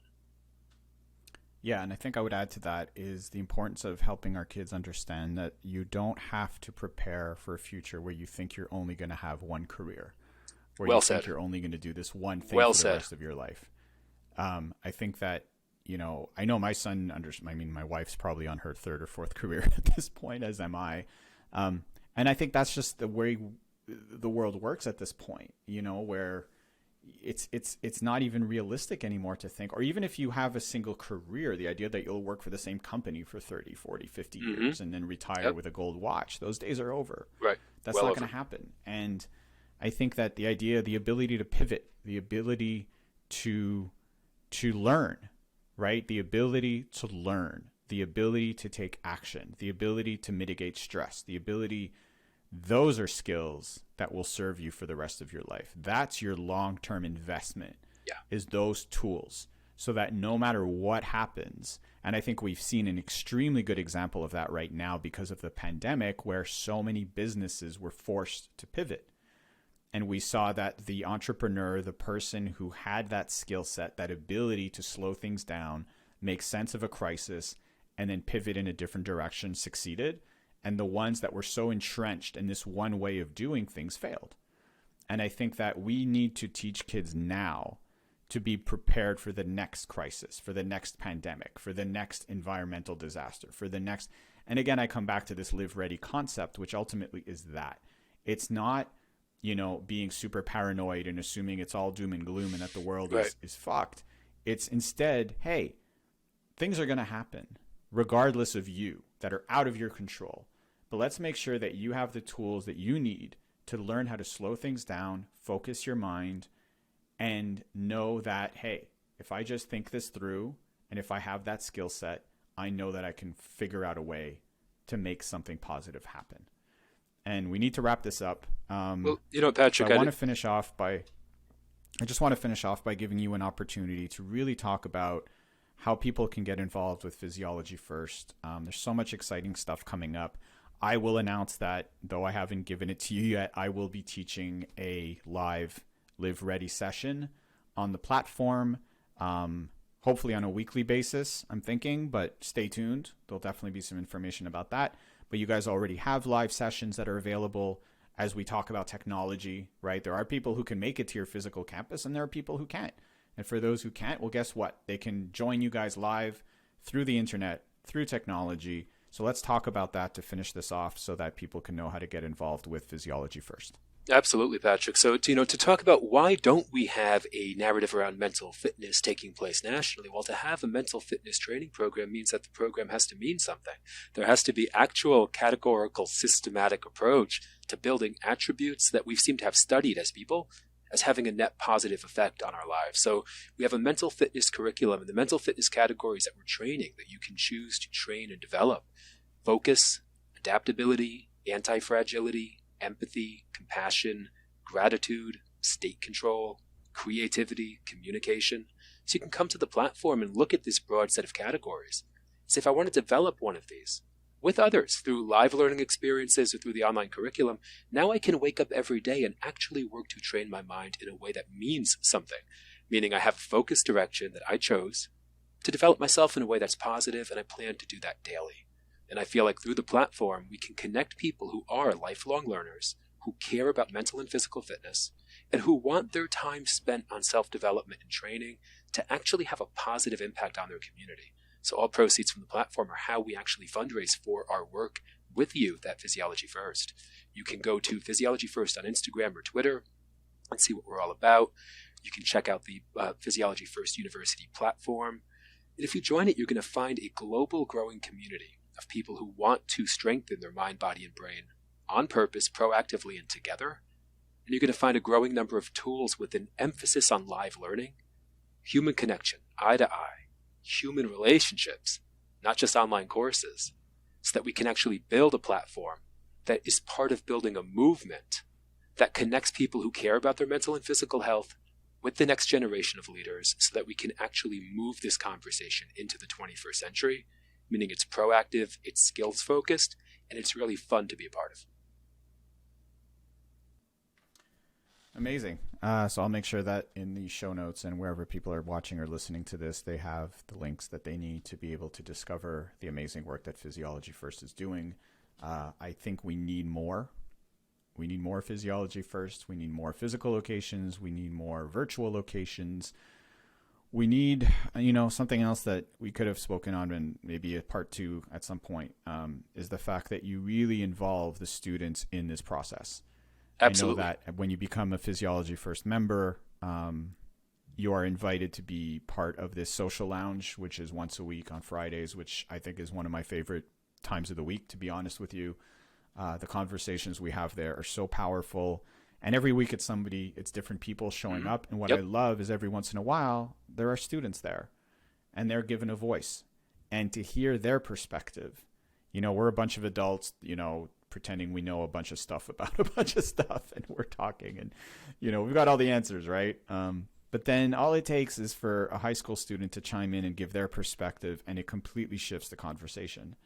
Yeah, and I think I would add to that is the importance of helping our kids understand that you don't have to prepare for a future where you think you're only going to have one career, where you think you're only going to do this one thing for the rest of your life. I think that, I know my son my wife's probably on her third or fourth career at this point, as am I. And I think that's just the way the world works at this point, where it's not even realistic anymore to think, or even if you have a single career, the idea that you'll work for the same company for 30, 40, 50 years and then retire with a gold watch, those days are over. Right. That's not going to happen. And I think that the ability to pivot, the ability to learn, right? The ability to learn, the ability to take action, the ability to mitigate stress, those are skills that will serve you for the rest of your life. That's your long-term investment, is those tools, so that no matter what happens, and I think we've seen an extremely good example of that right now because of the pandemic, where so many businesses were forced to pivot. And we saw that the entrepreneur, the person who had that skill set, that ability to slow things down, make sense of a crisis, and then pivot in a different direction, succeeded. And the ones that were so entrenched in this one way of doing things failed. And I think that we need to teach kids now to be prepared for the next crisis, for the next pandemic, for the next environmental disaster, for the next. And again, I come back to this live ready concept, which ultimately is that. It's not, being super paranoid and assuming it's all doom and gloom and that the world is fucked. It's instead, hey, things are going to happen regardless of you, that are out of your control. But let's make sure that you have the tools that you need to learn how to slow things down, focus your mind, and know that, hey, if I just think this through and if I have that skill set, I know that I can figure out a way to make something positive happen. And we need to wrap this up. Patrick, I just want to finish off by giving you an opportunity to really talk about how people can get involved with Physiology First. There's so much exciting stuff coming up. I will announce that, though I haven't given it to you yet, I will be teaching a live Live Ready session on the platform, hopefully on a weekly basis, I'm thinking, but stay tuned. There'll definitely be some information about that. But you guys already have live sessions that are available as we talk about technology, right? There are people who can make it to your physical campus, and there are people who can't. And for those who can't, well, guess what? They can join you guys live through the internet, through technology. So let's talk about that to finish this off so that people can know how to get involved with Physiology First. Absolutely, Patrick. So, to talk about why don't we have a narrative around mental fitness taking place nationally? Well, to have a mental fitness training program means that the program has to mean something. There has to be actual categorical, systematic approach to building attributes that we seem to have studied as people as having a net positive effect on our lives. So we have a mental fitness curriculum, and the mental fitness categories that we're training that you can choose to train and develop: focus, adaptability, anti-fragility, empathy, compassion, gratitude, state control, creativity, communication. So you can come to the platform and look at this broad set of categories. So if I want to develop one of these with others through live learning experiences or through the online curriculum, now I can wake up every day and actually work to train my mind in a way that means something, meaning I have a focused direction that I chose, to develop myself in a way that's positive, and I plan to do that daily. And I feel like through the platform, we can connect people who are lifelong learners, who care about mental and physical fitness, and who want their time spent on self-development and training to actually have a positive impact on their community. So all proceeds from the platform are how we actually fundraise for our work with youth at Physiology First. You can go to Physiology First on Instagram or Twitter and see what we're all about. You can check out the Physiology First University platform. And if you join it, you're going to find a global growing community of people who want to strengthen their mind, body, and brain on purpose, proactively, and together. And you're going to find a growing number of tools with an emphasis on live learning, human connection, eye to eye, human relationships, not just online courses, so that we can actually build a platform that is part of building a movement that connects people who care about their mental and physical health with the next generation of leaders, so that we can actually move this conversation into the 21st century, meaning it's proactive, it's skills focused, and it's really fun to be a part of. Amazing. So I'll make sure that in the show notes and wherever people are watching or listening to this, they have the links that they need to be able to discover the amazing work that Physiology First is doing. I think we need more. We need more Physiology First. We need more physical locations. We need more virtual locations. We need, something else that we could have spoken on in maybe a part 2 at some point, is the fact that you really involve the students in this process. Absolutely. I know that when you become a Physiology First member, you are invited to be part of this social lounge, which is once a week on Fridays, which I think is one of my favorite times of the week, to be honest with you. The conversations we have there are so powerful. And every week it's different people showing up. And what I love is every once in a while, there are students there and they're given a voice. And to hear their perspective, we're a bunch of adults, pretending we know a bunch of stuff about a bunch of stuff, and we're talking and, we've got all the answers, right? But then all it takes is for a high school student to chime in and give their perspective, and it completely shifts the conversation.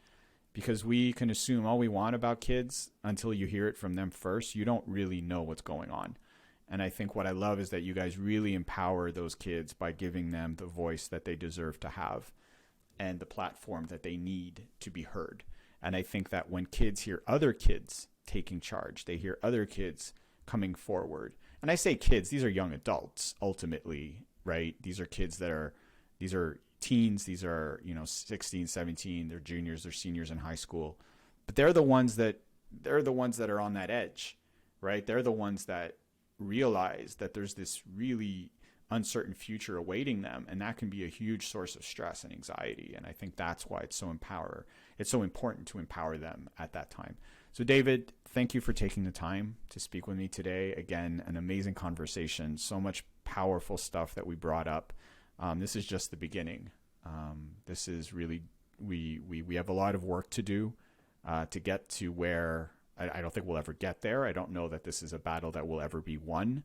Because we can assume all we want about kids until you hear it from them first. You don't really know what's going on. And I think what I love is that you guys really empower those kids by giving them the voice that they deserve to have and the platform that they need to be heard. And I think that when kids hear other kids taking charge, they hear other kids coming forward. And I say kids, these are young adults, ultimately, right? These are kids these are teens, these are, 16, 17, they're juniors, they're seniors in high school. But they're the ones that are on that edge, right? They're the ones that realize that there's this really uncertain future awaiting them, and that can be a huge source of stress and anxiety. And I think that's why it's so important to empower them at that time. So David, thank you for taking the time to speak with me today. Again, an amazing conversation, so much powerful stuff that we brought up. This is just the beginning. This is really, we have a lot of work to do to get to where I don't think we'll ever get there. I don't know that this is a battle that will ever be won.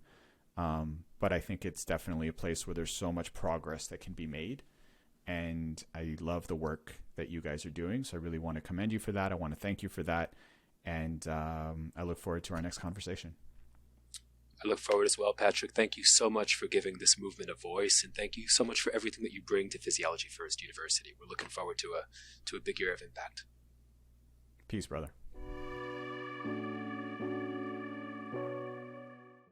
But I think it's definitely a place where there's so much progress that can be made. And I love the work that you guys are doing. So I really want to commend you for that. I want to thank you for that. And I look forward to our next conversation. I look forward as well, Patrick. Thank you so much for giving this movement a voice, and thank you so much for everything that you bring to Physiology First University. We're looking forward to a big year of impact. Peace, brother.